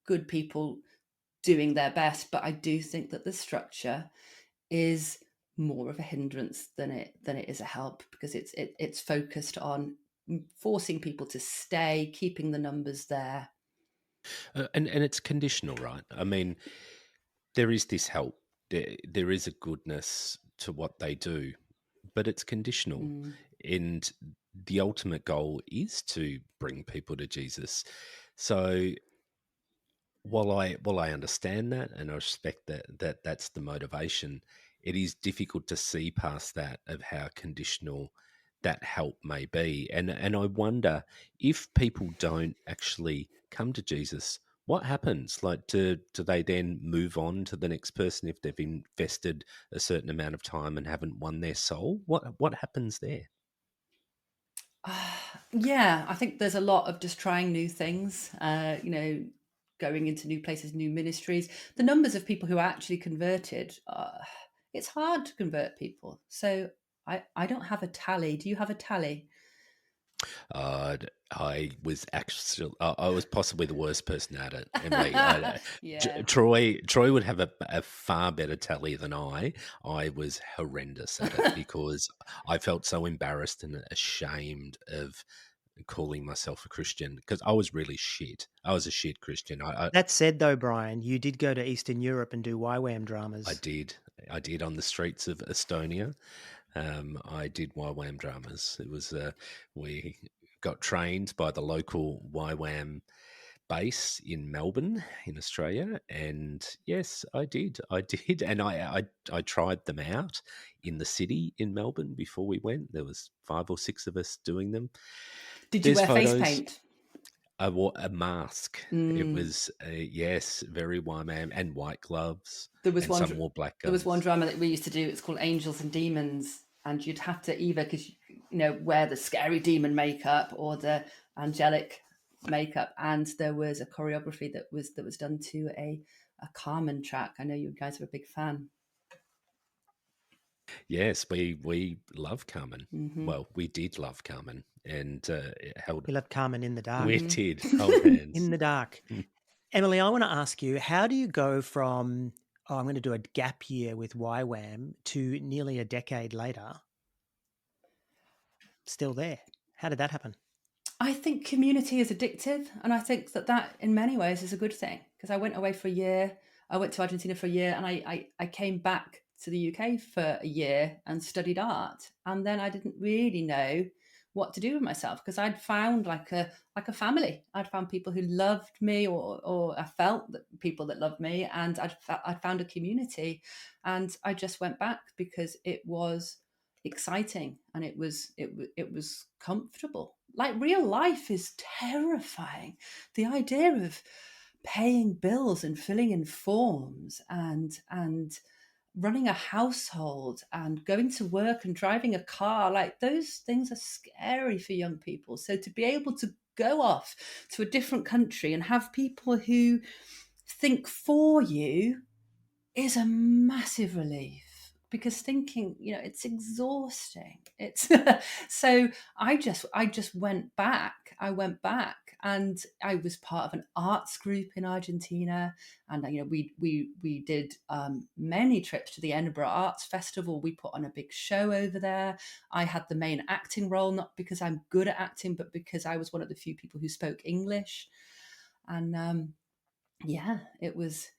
good people doing their best. But I do think that the structure is more of a hindrance than it is a help, because it's focused on forcing people to stay, keeping the numbers there. And it's conditional, right? I mean, there is this help. There is a goodness to what they do, but it's conditional. And the ultimate goal is to bring people to Jesus. So while I understand that and I respect that's the motivation, it is difficult to see past that of how conditional that help may be. And I wonder, if people don't actually come to Jesus, what happens? Like, do they then move on to the next person if they've invested a certain amount of time and haven't won their soul? What happens there? Yeah, I think there's a lot of just trying new things, going into new places, new ministries. The numbers of people who are actually converted, it's hard to convert people. So I don't have a tally. Do you have a tally? I was actually, I was possibly the worst person at it, Emily. Yeah. Troy would have a far better tally than I. I was horrendous at it because I felt so embarrassed and ashamed of calling myself a Christian, because I was really shit. I was a shit Christian. That said, though, Brian, you did go to Eastern Europe and do YWAM I dramas. did. I did on the streets of Estonia. I did YWAM dramas. It was we got trained by the local YWAM base in Melbourne, in Australia, and yes, I did. I did, and I tried them out in the city in Melbourne before we went. There was 5 or 6 of us doing them. Did you There's wear face photos. paint? I wore a mask. It was yes, very YWAM, and white gloves, There was and one. some wore black There was one gloves. drama that we used to do. It's called Angels and Demons, and you'd have to either, because wear the scary demon makeup or the angelic makeup, and there was a choreography that was done to a Carmen track. I know you guys are a big fan. Yes, we love Carmen. Well, we did love Carmen, and held. We left Carmen in the dark. We did hold hands. In the dark. Emily, I want to ask you, how do you go from, I'm going to do a gap year with YWAM to nearly a decade later, still there? How did that happen? I think community is addictive, and I think that in many ways is a good thing, because I went away for a year. I went to Argentina for a year, and I came back to the UK for a year and studied art, and then I didn't really know what to do with myself, because I'd found like a family. I'd found people who loved me, or I felt that people that loved me, and I'd found a community, and I just went back because it was exciting and it was comfortable. Like, real life is terrifying. The idea of paying bills and filling in forms and running a household and going to work and driving a car, like, those things are scary for young people. So to be able to go off to a different country and have people who think for you is a massive relief, because thinking, it's exhausting. It's so I just went back. I went back, and I was part of an arts group in Argentina, and we did many trips to the Edinburgh Arts Festival. We put on a big show over there. I had the main acting role, not because I'm good at acting, but because I was one of the few people who spoke English. And yeah, it was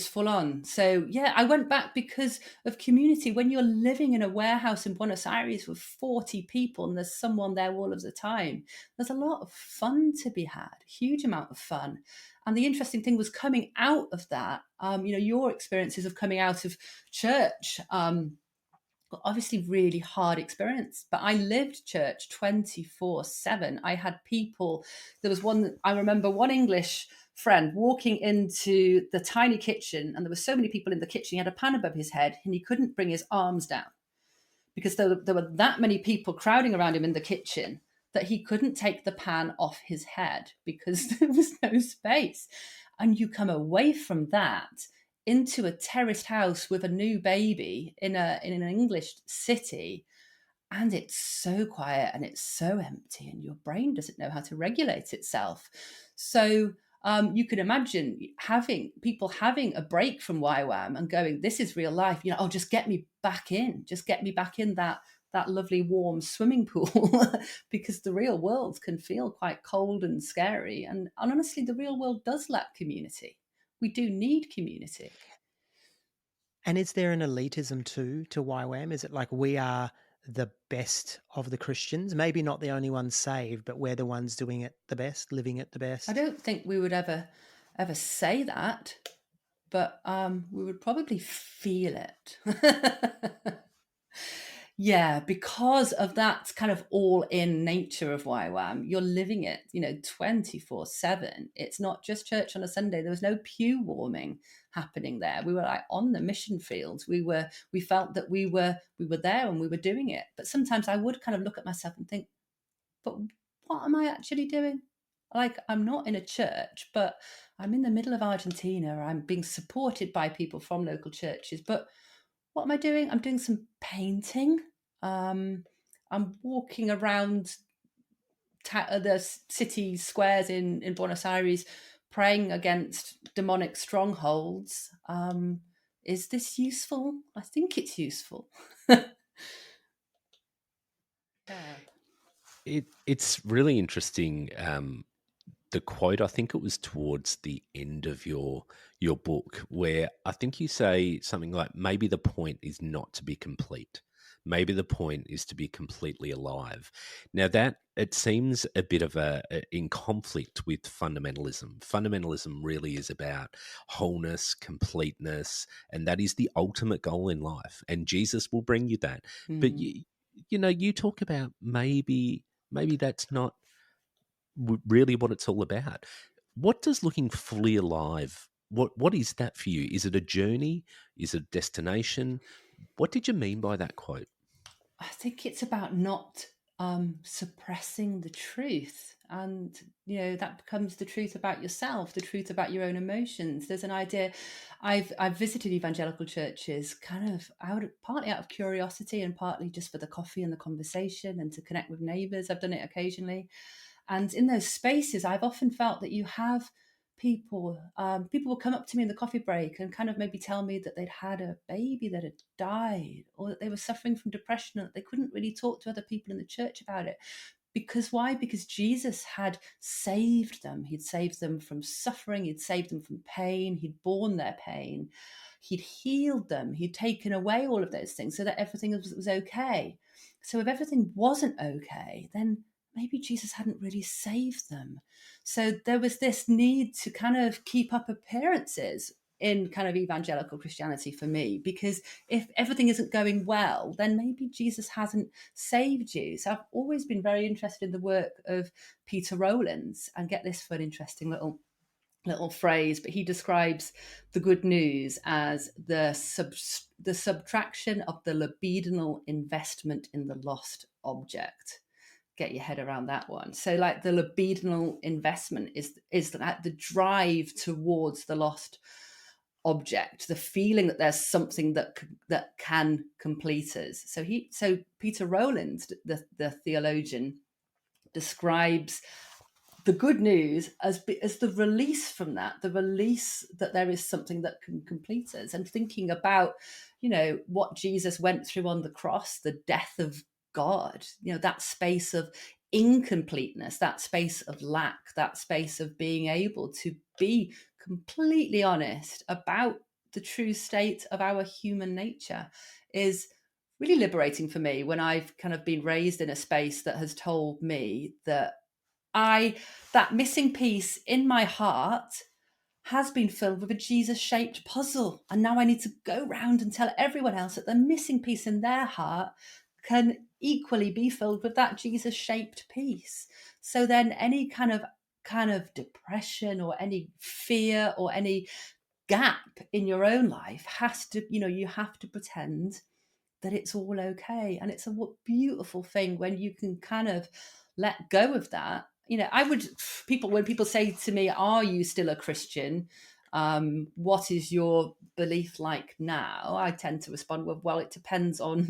full on. So yeah, I went back because of community. When you're living in a warehouse in Buenos Aires with 40 people and there's someone there all of the time, there's a lot of fun to be had, a huge amount of fun. And the interesting thing was coming out of that, your experiences of coming out of church, obviously really hard experience, but I lived church 24/7. I had people, there was I remember one English friend walking into the tiny kitchen, and there were so many people in the kitchen. He had a pan above his head and he couldn't bring his arms down because there were that many people crowding around him in the kitchen that he couldn't take the pan off his head because there was no space. And you come away from that into a terraced house with a new baby in an English city, and it's so quiet and it's so empty, and your brain doesn't know how to regulate itself. So you can imagine having a break from YWAM and going, this is real life. Oh, just get me back in that lovely warm swimming pool, because the real world can feel quite cold and scary. And honestly, the real world does lack community. We do need community. And is there an elitism too to YWAM? Is it like we are the best of the Christians? Maybe not the only ones saved, but we're the ones doing it the best, living it the best? I don't think we would ever say that, but we would probably feel it. Yeah, because of that kind of all-in nature of YWAM, you're living it, 24/7. It's not just church on a Sunday. There was no pew warming happening there. We were like on the mission fields. We felt that we were there and we were doing it. But sometimes I would kind of look at myself and think, but what am I actually doing? Like, I'm not in a church, but I'm in the middle of Argentina. I'm being supported by people from local churches. But what am I doing? I'm doing some painting. I'm walking around the city squares in Buenos Aires, praying against demonic strongholds. Is this useful? I think it's useful. It's really interesting. The quote, I think it was towards the end of your book, where I think you say something like, maybe the point is not to be complete. Maybe the point is to be completely alive. Now that it seems a bit of in conflict with fundamentalism. Fundamentalism really is about wholeness, completeness, and that is the ultimate goal in life. And Jesus will bring you that. But you talk about maybe that's not really what it's all about. What does looking fully alive, what is that for you? Is it a journey? Is it a destination? What did you mean by that quote? I think it's about not suppressing the truth, and that becomes the truth about yourself, the truth about your own emotions. There's an idea. I've visited evangelical churches kind of partly out of curiosity and partly just for the coffee and the conversation and to connect with neighbours. I've done it occasionally. And in those spaces, I've often felt that you have people will come up to me in the coffee break and kind of maybe tell me that they'd had a baby that had died, or that they were suffering from depression and that they couldn't really talk to other people in the church about it. Because why? Because Jesus had saved them. He'd saved them from suffering. He'd saved them from pain. He'd borne their pain. He'd healed them. He'd taken away all of those things so that everything was okay. So if everything wasn't okay, then maybe Jesus hadn't really saved them. So there was this need to kind of keep up appearances in kind of evangelical Christianity for me, because if everything isn't going well, then maybe Jesus hasn't saved you. So I've always been very interested in the work of Peter Rowlands, and get this for an interesting little phrase, but he describes the good news as the subtraction of the libidinal investment in the lost object. Get your head around that one. So like the libidinal investment is the drive towards the lost object, the feeling that there's something that can complete us. So Peter Rowlands, the theologian, describes the good news as the release from that, the release that there is something that can complete us. And thinking about, what Jesus went through on the cross, the death of God, that space of incompleteness, that space of lack, that space of being able to be completely honest about the true state of our human nature is really liberating for me, when I've kind of been raised in a space that has told me that that missing piece in my heart has been filled with a Jesus-shaped puzzle. And now I need to go round and tell everyone else that the missing piece in their heart can equally be filled with that Jesus-shaped piece. So then any kind of depression or any fear or any gap in your own life has to, you have to pretend that it's all okay. And it's a beautiful thing when you can kind of let go of that. You know, when people say to me, are you still a Christian? What is your belief like now? I tend to respond with, well, it depends on,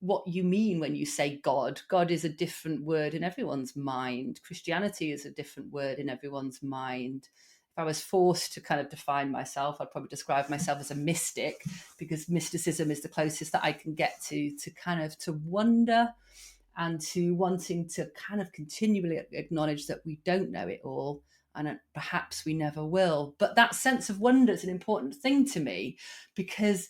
what you mean when you say God. God is a different word in everyone's mind. Christianity is a different word in everyone's mind. If I was forced to kind of define myself, I'd probably describe myself as a mystic, because mysticism is the closest that I can get to kind of to wonder and to wanting to kind of continually acknowledge that we don't know it all, and perhaps we never will. But that sense of wonder is an important thing to me, because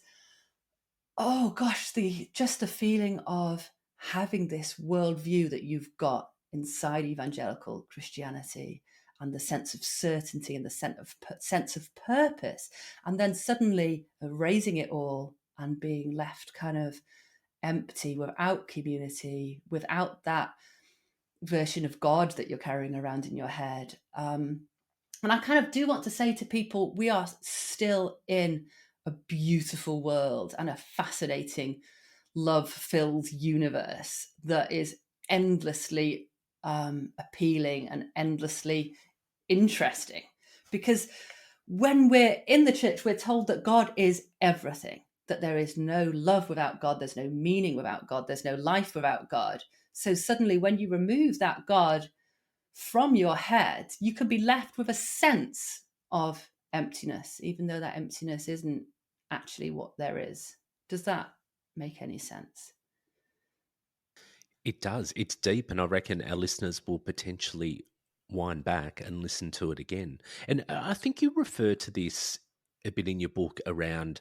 oh gosh, the feeling of having this worldview that you've got inside evangelical Christianity, and the sense of certainty and the sense of purpose, and then suddenly erasing it all and being left kind of empty, without community, without that version of God that you're carrying around in your head. And I kind of do want to say to people, we are still in a beautiful world and a fascinating, love-filled universe that is endlessly appealing and endlessly interesting. Because when we're in the church, we're told that God is everything, that there is no love without God, there's no meaning without God, there's no life without God. So suddenly when you remove that God from your head, you can be left with a sense of emptiness, even though that emptiness isn't actually what there is. Does that make any sense? It does. It's deep, and I reckon our listeners will potentially wind back and listen to it again. And I think you refer to this a bit in your book around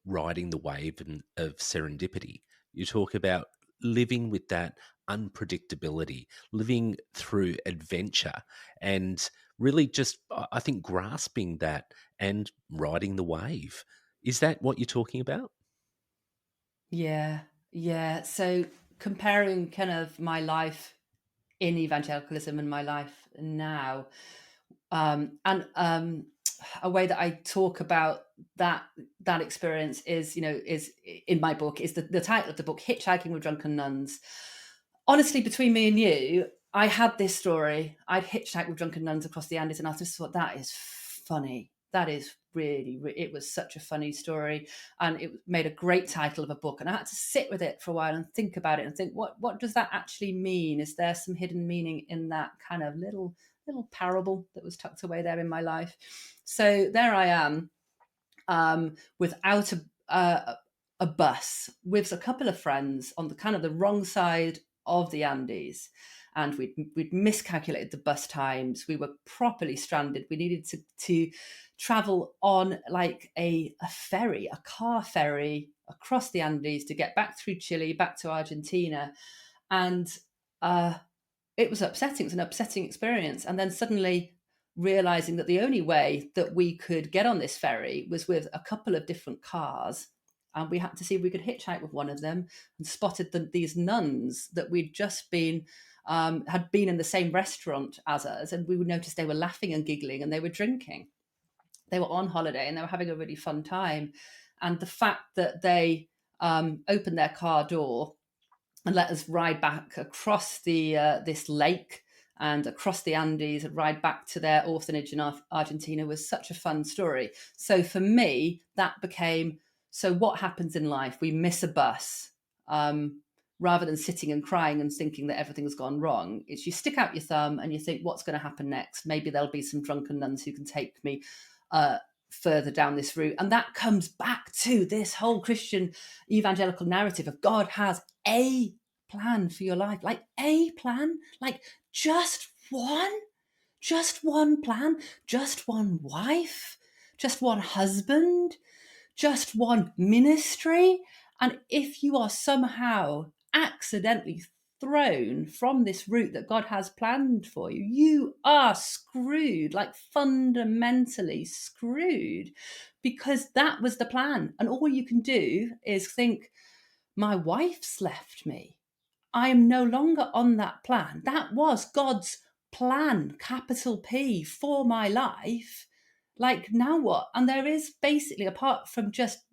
riding the wave of serendipity. You talk about living with that unpredictability, living through adventure, and really just, I think, grasping that and riding the wave. Is that what you're talking about? Yeah. So comparing kind of my life in evangelicalism and my life now, and a way that I talk about that experience is in my book, is the title of the book, Hitchhiking with Drunken Nuns. Honestly, between me and you, I had this story. I'd hitchhiked with drunken nuns across the Andes, and I just thought, that is funny. That is really, it was such a funny story, and it made a great title of a book. And I had to sit with it for a while and think about it and think, what does that actually mean? Is there some hidden meaning in that kind of little parable that was tucked away there in my life? So there I am, without a bus, with a couple of friends on the kind of the wrong side of the Andes, and we'd miscalculated the bus times. We were properly stranded. We needed to travel on like a ferry, a car ferry across the Andes to get back through Chile, back to Argentina, and it was upsetting. It was an upsetting experience. And then suddenly realizing that the only way that we could get on this ferry was with a couple of different cars. And we had to see if we could hitchhike with one of them, and spotted these nuns that we'd just been, had been in the same restaurant as us. And we would notice they were laughing and giggling, and they were drinking. They were on holiday and they were having a really fun time. And the fact that they opened their car door and let us ride back across this lake and across the Andes and ride back to their orphanage in Argentina was such a fun story. So for me, that became, so what happens in life? We miss a bus. Rather than sitting and crying and thinking that everything's gone wrong, it's you stick out your thumb and you think, what's going to happen next? Maybe there'll be some drunken nuns who can take me further down this route. And that comes back to this whole Christian evangelical narrative of God has a plan for your life, like a plan, like just one plan, just one wife, just one husband, just one ministry. And if you are somehow accidentally thrown from this route that God has planned for you, you are screwed, like fundamentally screwed, because that was the plan. And all you can do is think, my wife's left me. I am no longer on that plan. That was God's plan, capital P, for my life. Like, now what? And there is basically, apart from just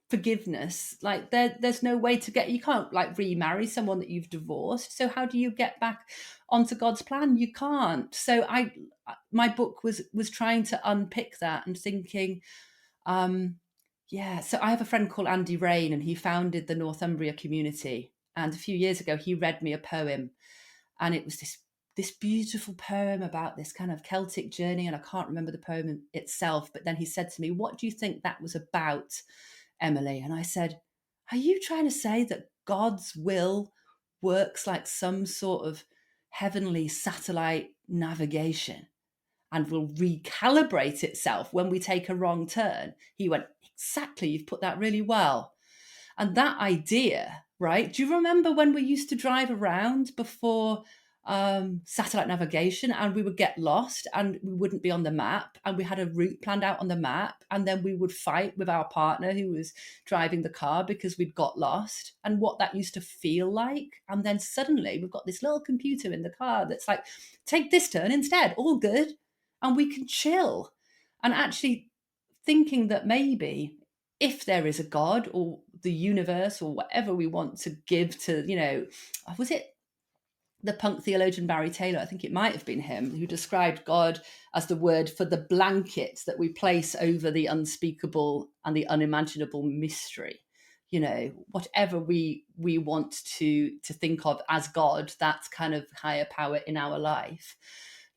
forgiveness. Like there's no way to you can't like remarry someone that you've divorced. So how do you get back onto God's plan? You can't. So my book was trying to unpick that and thinking, so I have a friend called Andy Rain, and he founded the Northumbria community. And a few years ago, he read me a poem, and it was this beautiful poem about this kind of Celtic journey. And I can't remember the poem itself, but then he said to me, "What do you think that was about, Emily?" And I said, "Are you trying to say that God's will works like some sort of heavenly satellite navigation and will recalibrate itself when we take a wrong turn?" He went, "Exactly, you've put that really well." And that idea, right? Do you remember when we used to drive around before satellite navigation, and we would get lost and we wouldn't be on the map, and we had a route planned out on the map, and then we would fight with our partner who was driving the car because we'd got lost, and what that used to feel like? And then suddenly we've got this little computer in the car that's like, take this turn instead, all good, and we can chill. And actually thinking that maybe if there is a God or the universe or whatever we want to give to, was it the punk theologian Barry Taylor? I think it might have been him who described God as the word for the blanket that we place over the unspeakable and the unimaginable mystery. Whatever we want to think of as God, that's kind of higher power in our life.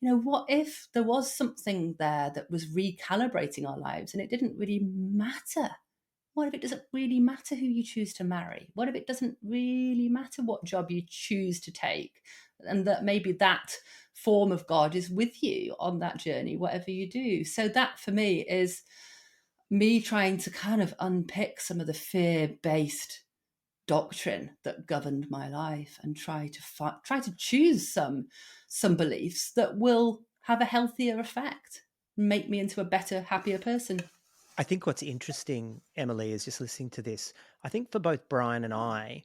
What if there was something there that was recalibrating our lives and it didn't really matter? What if it doesn't really matter who you choose to marry? What if it doesn't really matter what job you choose to take? And that maybe that form of God is with you on that journey, whatever you do. So that for me is me trying to kind of unpick some of the fear-based doctrine that governed my life and try to choose some beliefs that will have a healthier effect, make me into a better, happier person. I think what's interesting, Emily, is just listening to this. I think for both Brian and I,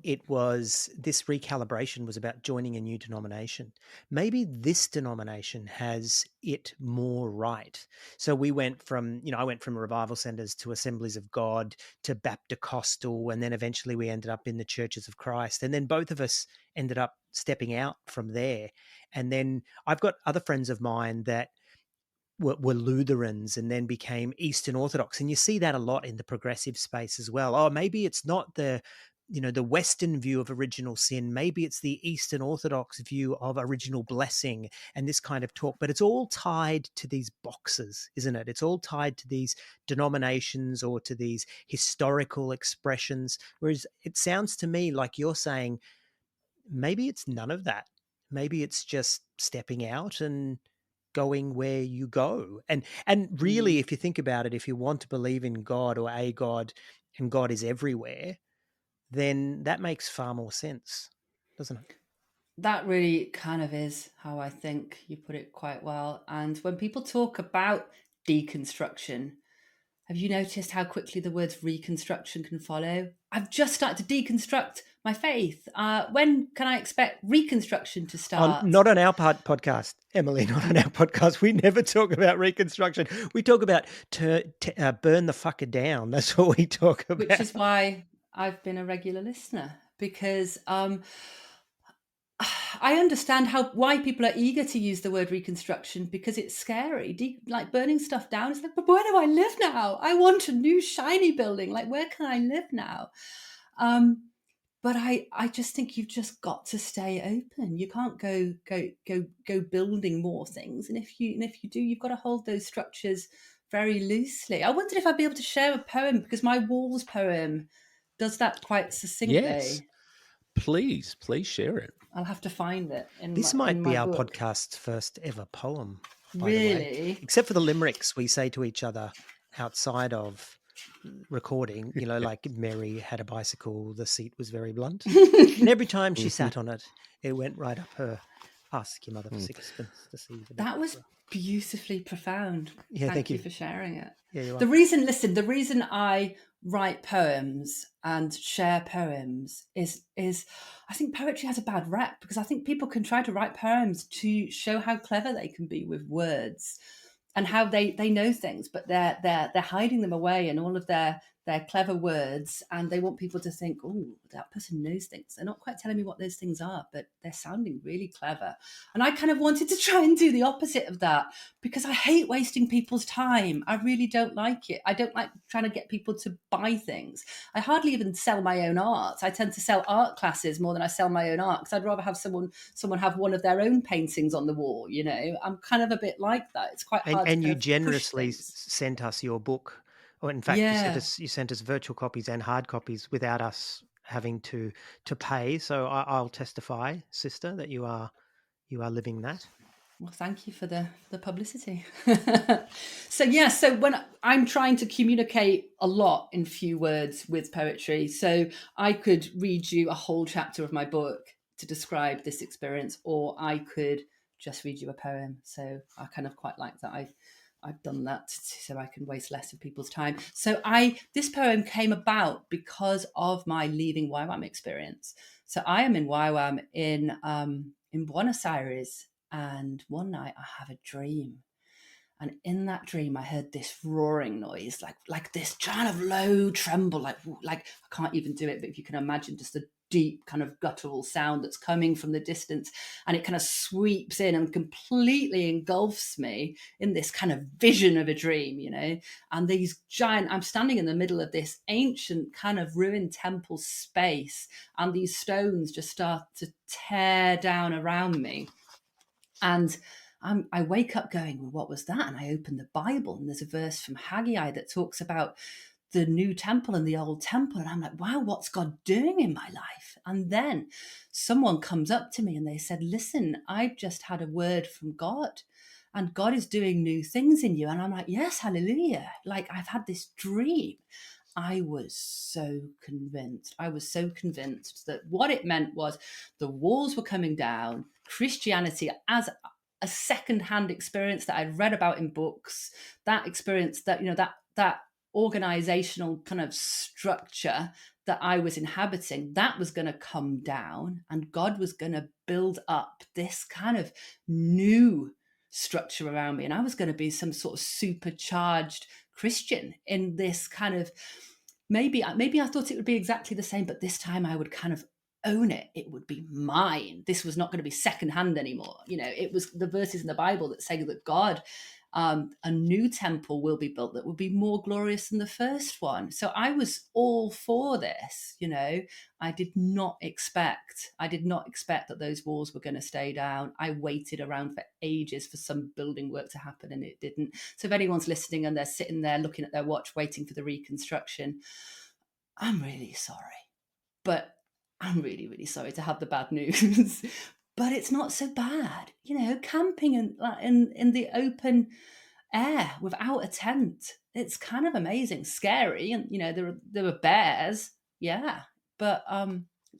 this recalibration was about joining a new denomination. Maybe this denomination has it more right. So we went from, I went from revival centers to Assemblies of God to Baptist-Costal, and then eventually we ended up in the Churches of Christ. And then both of us ended up stepping out from there. And then I've got other friends of mine that were Lutherans and then became Eastern Orthodox. And you see that a lot in the progressive space as well. Oh, maybe it's not the Western view of original sin. Maybe it's the Eastern Orthodox view of original blessing and this kind of talk. But it's all tied to these boxes, isn't it? It's all tied to these denominations or to these historical expressions. Whereas it sounds to me like you're saying, maybe it's none of that. Maybe it's just stepping out and going where you go. And really, if you think about it, if you want to believe in God or a God and God is everywhere, then that makes far more sense, doesn't it? That really kind of is how I think. You put it quite well. And when people talk about deconstruction, have you noticed how quickly the words reconstruction can follow? I've just started to deconstruct my faith. When can I expect reconstruction to start? Not on our podcast, Emily, not on our podcast. We never talk about reconstruction. We talk about burn the fucker down. That's what we talk about. Which is why I've been a regular listener, because I understand why people are eager to use the word reconstruction, because it's scary. Like burning stuff down. It's like, but where do I live now? I want a new shiny building. Like, where can I live now? But I just think you've just got to stay open. You can't go building more things. And if you do, you've got to hold those structures very loosely. I wondered if I'd be able to share a poem, because my Walls poem does that quite succinctly. Yes. Please share it. I'll have to find it. This might be our book. podcast's first ever poem, by Really? the way. Except for the limericks we say to each other outside of recording, like Mary had a bicycle, the seat was very blunt. And every time she sat on it, it went right up her. Ask your mother for sixpence to see. That was beautifully profound. Yeah, thank you for sharing it. Yeah, you're the reason I write poems and share poems is I think poetry has a bad rep, because I think people can try to write poems to show how clever they can be with words and how they know things, but they're hiding them away, and all of their they're clever words, and they want people to think, oh, that person knows things. They're not quite telling me what those things are, but they're sounding really clever. And I kind of wanted to try and do the opposite of that, because I hate wasting people's time. I really don't like it. I don't like trying to get people to buy things. I hardly even sell my own art. I tend to sell art classes more than I sell my own art, because I'd rather have someone have one of their own paintings on the wall. You know, I'm kind of a bit like that. It's quite hard And to you kind of push generously things. sent us your book, or in fact, Yeah. you sent us virtual copies and hard copies without us having to pay. So I'll testify, sister, that you are living that. Well, thank you for the publicity. So when I'm trying to communicate a lot in few words with poetry, so I could read you a whole chapter of my book to describe this experience, or I could just read you a poem. So I kind of quite like that. I've done that so I can waste less of people's time. So this poem came about because of my leaving YWAM experience. So I am in YWAM in Buenos Aires. And one night I have a dream. And in that dream, I heard this roaring noise, like this kind of low tremble, like I can't even do it. But if you can imagine just a deep kind of guttural sound that's coming from the distance, and it kind of sweeps in and completely engulfs me in this kind of vision of a dream, you know. And these I'm standing in the middle of this ancient kind of ruined temple space, and these stones just start to tear down around me. And I wake up going, well, what was that? And I open the Bible, and there's a verse from Haggai that talks about the new temple and the old temple. And I'm like, wow, what's God doing in my life? And then someone comes up to me and they said, listen, I've just had a word from God, and God is doing new things in you. And I'm like, yes, hallelujah. Like, I've had this dream. I was so convinced. That what it meant was the walls were coming down. Christianity as a second-hand experience that I'd read about in books, that experience that, you know, that organizational kind of structure that I was inhabiting, that was going to come down, and God was going to build up this kind of new structure around me, and I was going to be some sort of supercharged Christian in this kind of, maybe I thought it would be exactly the same, but this time I would kind of own it. It would be mine. This was not going to be secondhand anymore. You know, it was the verses in the Bible that say that God, a new temple will be built that will be more glorious than the first one. So I was all for this. You know, I did not expect that those walls were going to stay down. I waited around for ages for some building work to happen, and it didn't. So if anyone's listening and they're sitting there looking at their watch waiting for the reconstruction, I'm really sorry, but I'm really, really sorry to have the bad news. But it's not so bad, you know. Camping in the open air without a tent, it's kind of amazing. Scary, and you know, there were bears, yeah, but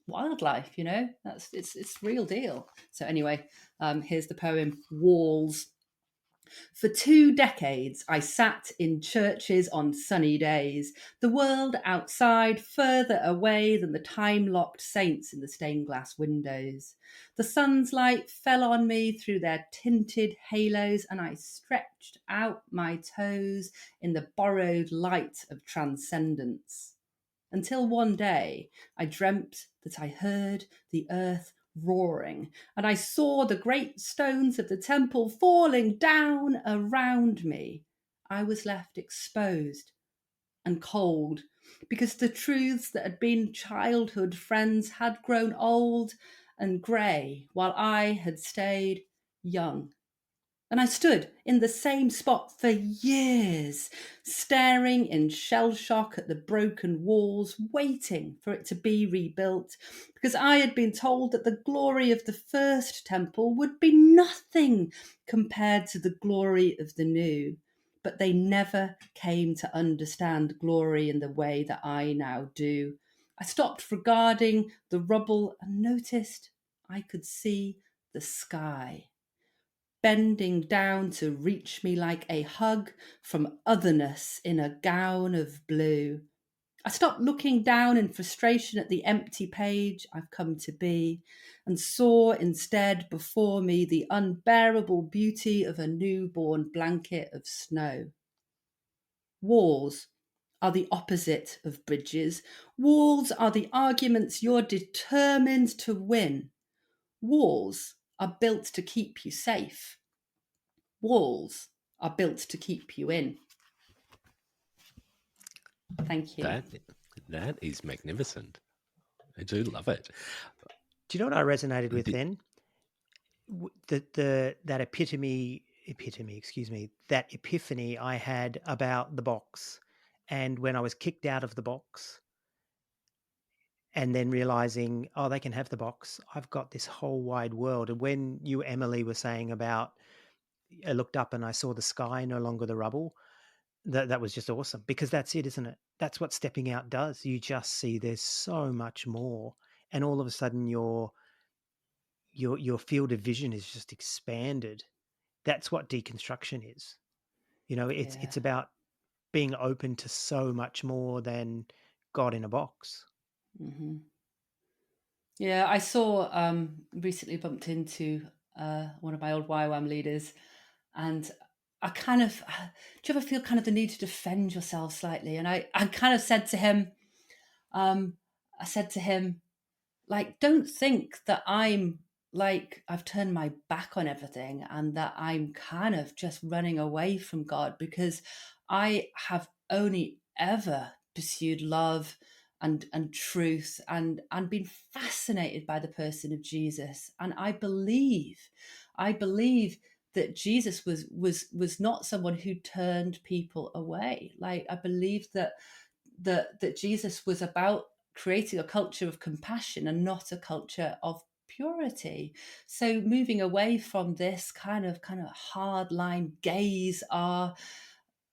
wildlife, you know, it's real deal. So anyway, here's the poem Walls. For 2 decades, I sat in churches on sunny days, the world outside further away than the time-locked saints in the stained glass windows. The sun's light fell on me through their tinted halos, and I stretched out my toes in the borrowed light of transcendence. Until one day, I dreamt that I heard the earth roaring, and I saw the great stones of the temple falling down around me. I was left exposed and cold, because the truths that had been childhood friends had grown old and grey, while I had stayed young. And I stood in the same spot for years, staring in shell shock at the broken walls, waiting for it to be rebuilt, because I had been told that the glory of the first temple would be nothing compared to the glory of the new. But they never came to understand glory in the way that I now do. I stopped regarding the rubble and noticed I could see the sky, bending down to reach me like a hug from otherness in a gown of blue. I stopped looking down in frustration at the empty page I've come to be, and saw instead before me the unbearable beauty of a newborn blanket of snow. Walls are the opposite of bridges. Walls are the arguments you're determined to win. Walls are built to keep you safe. Walls are built to keep you in. Thank you. That is magnificent. I do love it. Do you know what I resonated with then? That epiphany I had about the box, and when I was kicked out of the box, and then realizing, oh, they can have the box. I've got this whole wide world. And when you, Emily, were saying about, I looked up and I saw the sky, no longer the rubble. That was just awesome, because that's it, isn't it? That's what stepping out does. You just see there's so much more, and all of a sudden your field of vision is just expanded. That's what deconstruction is. It's about being open to so much more than God in a box. Mm-hmm. Yeah, I saw recently bumped into one of my old YWAM leaders, and I kind of, do you ever feel kind of the need to defend yourself slightly? And I kind of said to him, like, don't think that I'm like, I've turned my back on everything and that I'm kind of just running away from God, because I have only ever pursued love and truth and been fascinated by the person of Jesus. And I believe that Jesus was not someone who turned people away. Like, I believe that Jesus was about creating a culture of compassion and not a culture of purity. So moving away from this kind of hard line, gays are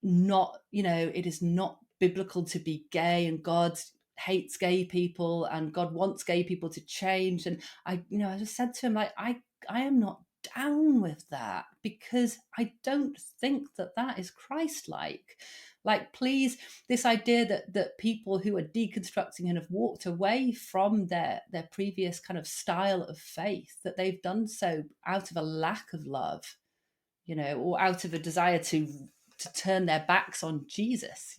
not, it is not biblical to be gay, and God hates gay people and God wants gay people to change. And I just said to him, like, I am not down with that, because I don't think that is Christ-like. Like, please, this idea that people who are deconstructing and have walked away from their previous kind of style of faith, that they've done so out of a lack of love, or out of a desire to turn their backs on Jesus,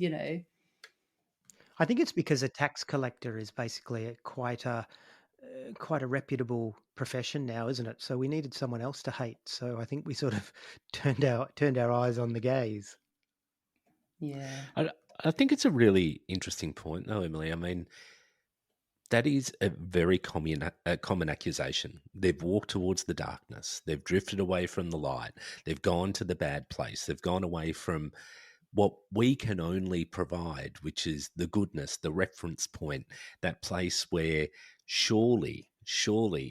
I think it's because a tax collector is basically quite a reputable profession now, isn't it? So we needed someone else to hate. So I think we sort of turned our eyes on the gays. Yeah. I think it's a really interesting point, though, Emily. I mean, that is a very common accusation. They've walked towards the darkness. They've drifted away from the light. They've gone to the bad place. They've gone away from what we can only provide, which is the goodness, the reference point, that place where surely,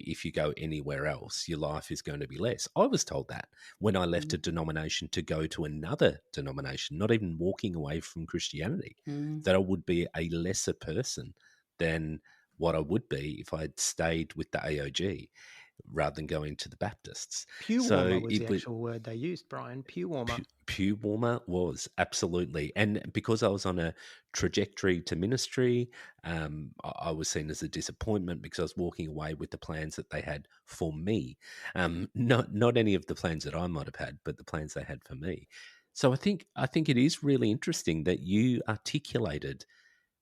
if you go anywhere else, your life is going to be less. I was told that when I left a denomination to go to another denomination, not even walking away from Christianity, that I would be a lesser person than what I would be if I'd stayed with the AOG rather than going to the Baptists. Pew warmer was the actual word they used, Brian. Pew warmer. Pew warmer was, absolutely. And because I was on a trajectory to ministry, I was seen as a disappointment because I was walking away with the plans that they had for me. Not any of the plans that I might have had, but the plans they had for me. So I think it is really interesting that you articulated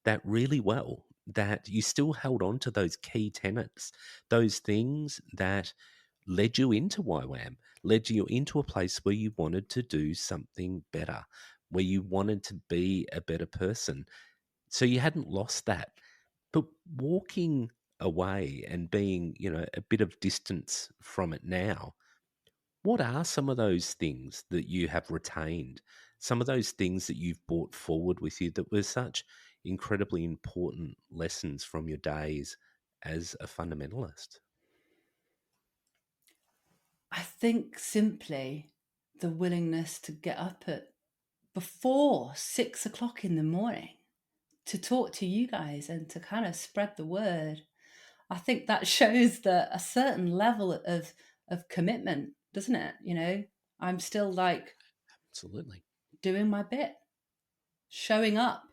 that really well, that you still held on to those key tenets, those things that led you into YWAM, led you into a place where you wanted to do something better, where you wanted to be a better person. So you hadn't lost that. But walking away and being, a bit of distance from it now, what are some of those things that you have retained? Some of those things that you've brought forward with you that were such incredibly important lessons from your days as a fundamentalist? I think simply the willingness to get up at before 6 o'clock in the morning to talk to you guys and to kind of spread the word. I think that shows that a certain level of commitment, doesn't it? I'm still like, Absolutely, doing my bit, showing up.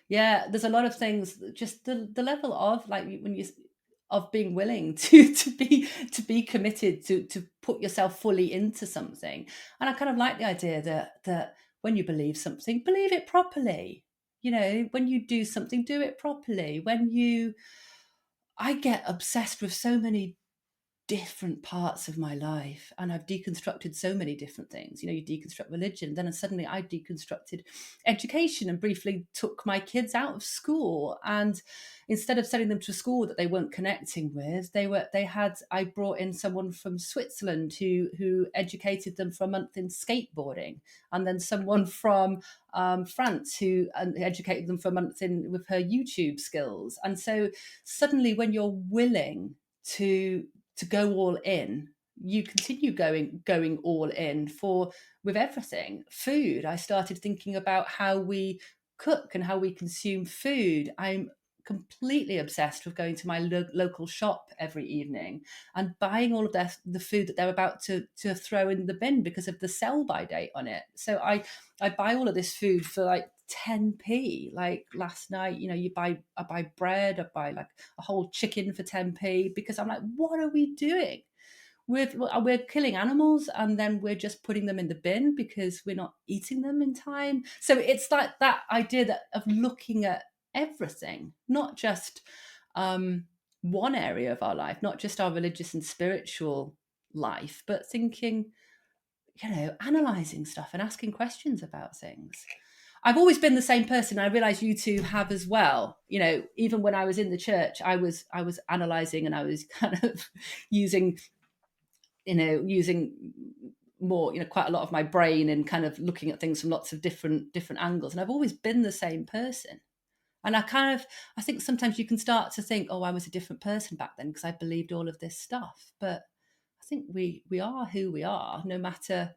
Yeah, there's a lot of things, just the level of, like, when you of being willing to be committed, to put yourself fully into something. And I kind of like the idea that when you believe something, believe it properly. You know, when you do something, do it properly. I get obsessed with so many different parts of my life, and I've deconstructed so many different things. You know, you deconstruct religion, then suddenly I deconstructed education and briefly took my kids out of school, and instead of sending them to a school that they weren't connecting with, I brought in someone from Switzerland who educated them for a month in skateboarding, and then someone from France who educated them for a month with her YouTube skills. And so suddenly, when you're willing to go all in, you continue going all in with everything. Food, I started thinking about how we cook and how we consume food. I'm completely obsessed with going to my local shop every evening and buying all of the food that they're about to throw in the bin because of the sell by date on it. So I buy all of this food for like 10p. Like last night, you know, I buy bread, I buy like a whole chicken for 10p, because I'm like, what are we doing? We're killing animals and then we're just putting them in the bin because we're not eating them in time. So it's like that idea of looking at everything, not just one area of our life, not just our religious and spiritual life, but thinking, you know, analysing stuff and asking questions about things. I've always been the same person. I realize you two have as well. You know, even when I was in the church, I was analysing, and I was kind of using more, you know, quite a lot of my brain and kind of looking at things from lots of different angles. And I've always been the same person. And I think sometimes you can start to think, oh, I was a different person back then because I believed all of this stuff. But I think we are who we are, no matter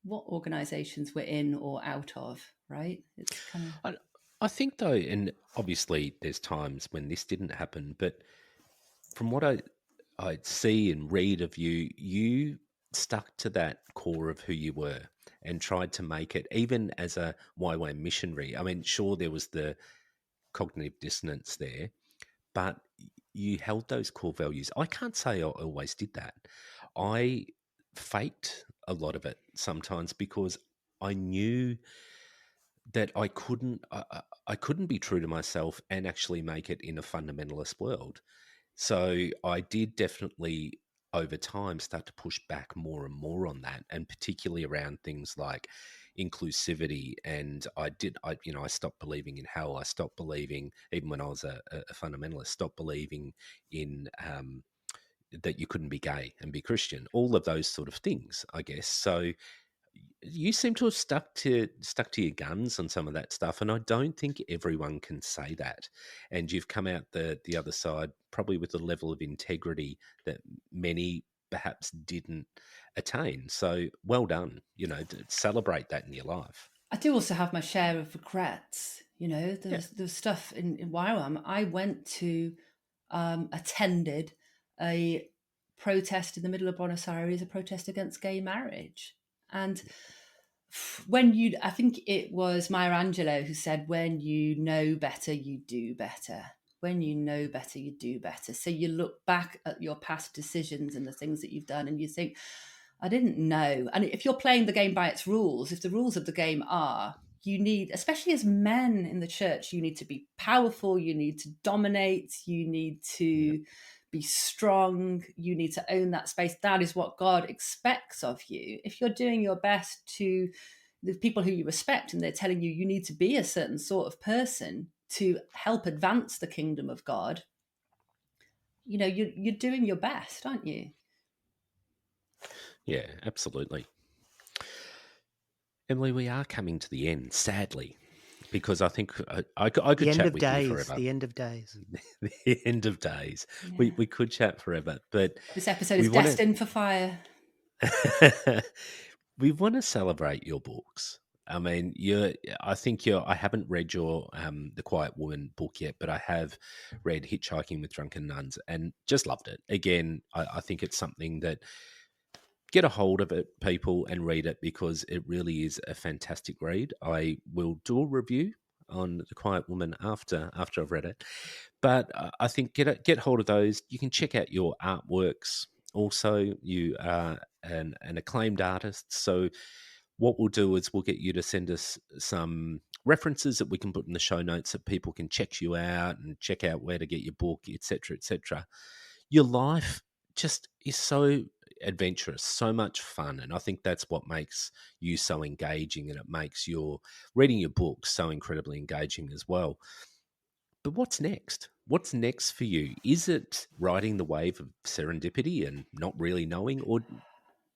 what organizations we're in or out of, right? It's kind of... I think though, and obviously there's times when this didn't happen, but from what I see and read of you, you stuck to that core of who you were and tried to make it, even as a YWAM missionary. I mean, sure, there was the cognitive dissonance there, but you held those core values. I can't say I always did that. I faked a lot of it sometimes because I knew that I couldn't be true to myself and actually make it in a fundamentalist world. So I did definitely over time start to push back more and more on that, and particularly around things like inclusivity. And I stopped believing in hell. I stopped believing, even when I was a fundamentalist, stopped believing in that you couldn't be gay and be Christian. All of those sort of things, I guess. So you seem to have stuck to your guns on some of that stuff, and I don't think everyone can say that. And you've come out the other side probably with a level of integrity that many perhaps didn't attain. So well done, you know, to celebrate that in your life. I do also have my share of regrets. You know, there's stuff in YWAM. I went to attended a protest in the middle of Buenos Aires, a protest against gay marriage. And I think it was Maya Angelou who said, when you know better, you do better. When you know better, you do better. So you look back at your past decisions and the things that you've done and you think, I didn't know. And if you're playing the game by its rules, if the rules of the game are, you need, especially as men in the church, you need to be powerful, you need to dominate, you need to be strong, you need to own that space. That is what God expects of you. If you're doing your best to the people who you respect and they're telling you need to be a certain sort of person to help advance the kingdom of God, you know, you're doing your best, aren't you? Yeah, absolutely. Emily, we are coming to the end, sadly, because I think I could chat with you forever. The end of days. The end of days. Yeah. We could chat forever, but this episode is destined for fire. We want to celebrate your books. I mean, I haven't read your The Quiet Woman book yet, but I have read Hitchhiking with Drunken Nuns and just loved it. Again, I think it's something that get a hold of it, people, and read it because it really is a fantastic read. I will do a review on The Quiet Woman after I've read it, but I think get hold of those. You can check out your artworks. Also, you are an acclaimed artist, so what we'll do is we'll get you to send us some references that we can put in the show notes so people can check you out and check out where to get your book, etc., etc. Your life just is so adventurous, so much fun, and I think that's what makes you so engaging, and it makes your reading your book so incredibly engaging as well. But what's next? What's next for you? Is it riding the wave of serendipity and not really knowing, or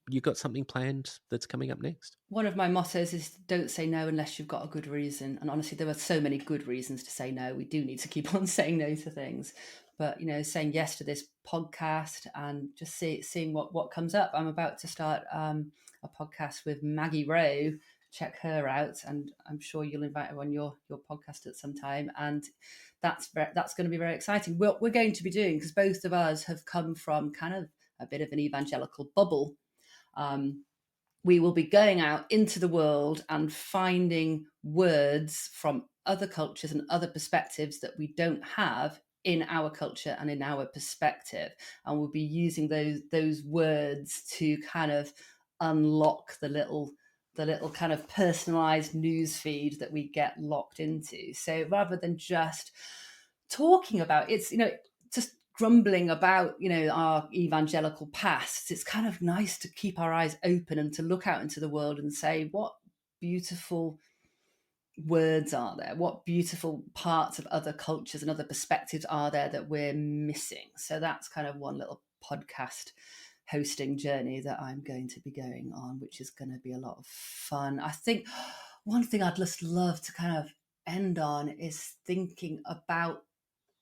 you got something planned that's coming up next? One of my mottos is don't say no unless you've got a good reason. And honestly, there are so many good reasons to say no. We do need to keep on saying no to things. But, saying yes to this podcast and just seeing what comes up. I'm about to start a podcast with Maggie Rowe. Check her out. And I'm sure you'll invite her on your podcast at some time. And that's going to be very exciting. What we're going to be doing, because both of us have come from kind of a bit of an evangelical bubble, we will be going out into the world and finding words from other cultures and other perspectives that we don't have in our culture and in our perspective. And we'll be using those words to kind of unlock the little kind of personalized news feed that we get locked into. So rather than just talking about it's, just grumbling about, our evangelical past, it's kind of nice to keep our eyes open and to look out into the world and say, what beautiful words are there? What beautiful parts of other cultures and other perspectives are there that we're missing? So that's kind of one little podcast hosting journey that I'm going to be going on, which is going to be a lot of fun. I think one thing I'd just love to kind of end on is thinking about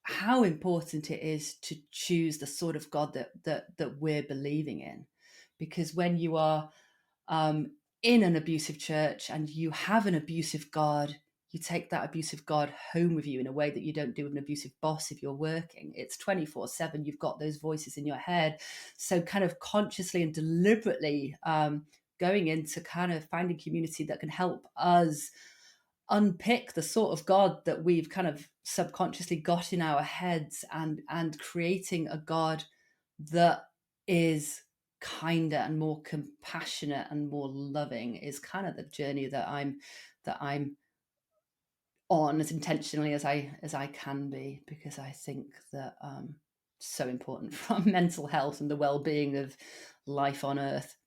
how important it is to choose the sort of God that we're believing in. Because when you are in an abusive church and you have an abusive God, you take that abusive God home with you in a way that you don't do with an abusive boss if you're working. It's 24/7. You've got those voices in your head. So kind of consciously and deliberately going into kind of finding community that can help us unpick the sort of God that we've kind of subconsciously got in our heads and creating a God that is kinder and more compassionate and more loving is kind of the journey that I'm on as intentionally as I can be, because I think that so important for our mental health and the well-being of life on earth.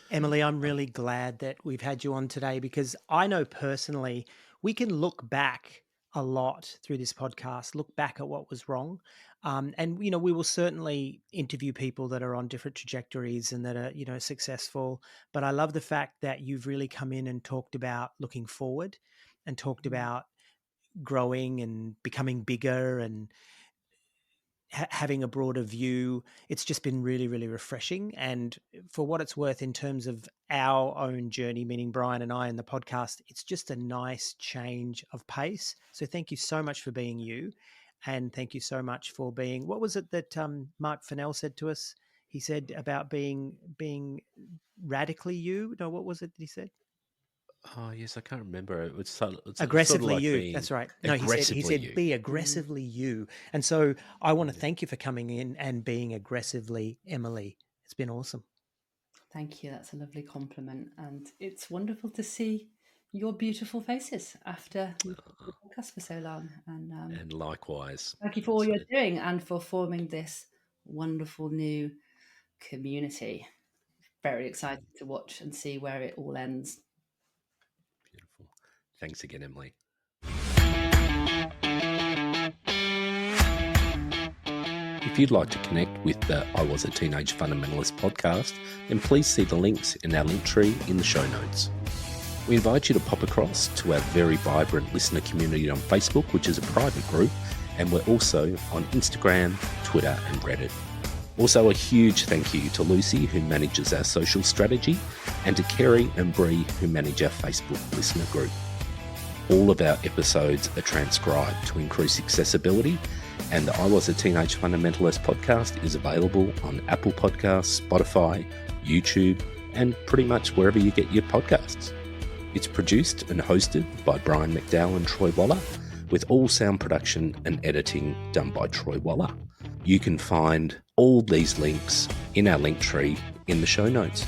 Emily, I'm really glad that we've had you on today, because I know personally we can look back a lot through this podcast, look back at what was wrong. And, we will certainly interview people that are on different trajectories and that are, successful. But I love the fact that you've really come in and talked about looking forward and talked about growing and becoming bigger and having a broader view. It's just been really, really refreshing. And for what it's worth in terms of our own journey, meaning Brian and I in the podcast, it's just a nice change of pace. So thank you so much for being you. And thank you so much for being, what was it that Mark Fennell said to us? He said about being radically you. No, what was it that he said? Oh, yes, I can't remember. It's aggressively sort of like you. That's right. No, he said be aggressively you. And so I want to thank you for coming in and being aggressively Emily. It's been awesome. Thank you. That's a lovely compliment. And it's wonderful to see your beautiful faces after we've been on the podcast for so long. And likewise. Thank you for all you're doing and for forming this wonderful new community. Very excited to watch and see where it all ends. Beautiful. Thanks again, Emily. If you'd like to connect with the I Was a Teenage Fundamentalist podcast, then please see the links in our link tree in the show notes. We invite you to pop across to our very vibrant listener community on Facebook, which is a private group, and we're also on Instagram, Twitter, and Reddit. Also, a huge thank you to Lucy, who manages our social strategy, and to Kerry and Bree, who manage our Facebook listener group. All of our episodes are transcribed to increase accessibility, and the I Was a Teenage Fundamentalist podcast is available on Apple Podcasts, Spotify, YouTube, and pretty much wherever you get your podcasts. It's produced and hosted by Brian McDowell and Troy Waller, with all sound production and editing done by Troy Waller. You can find all these links in our link tree in the show notes.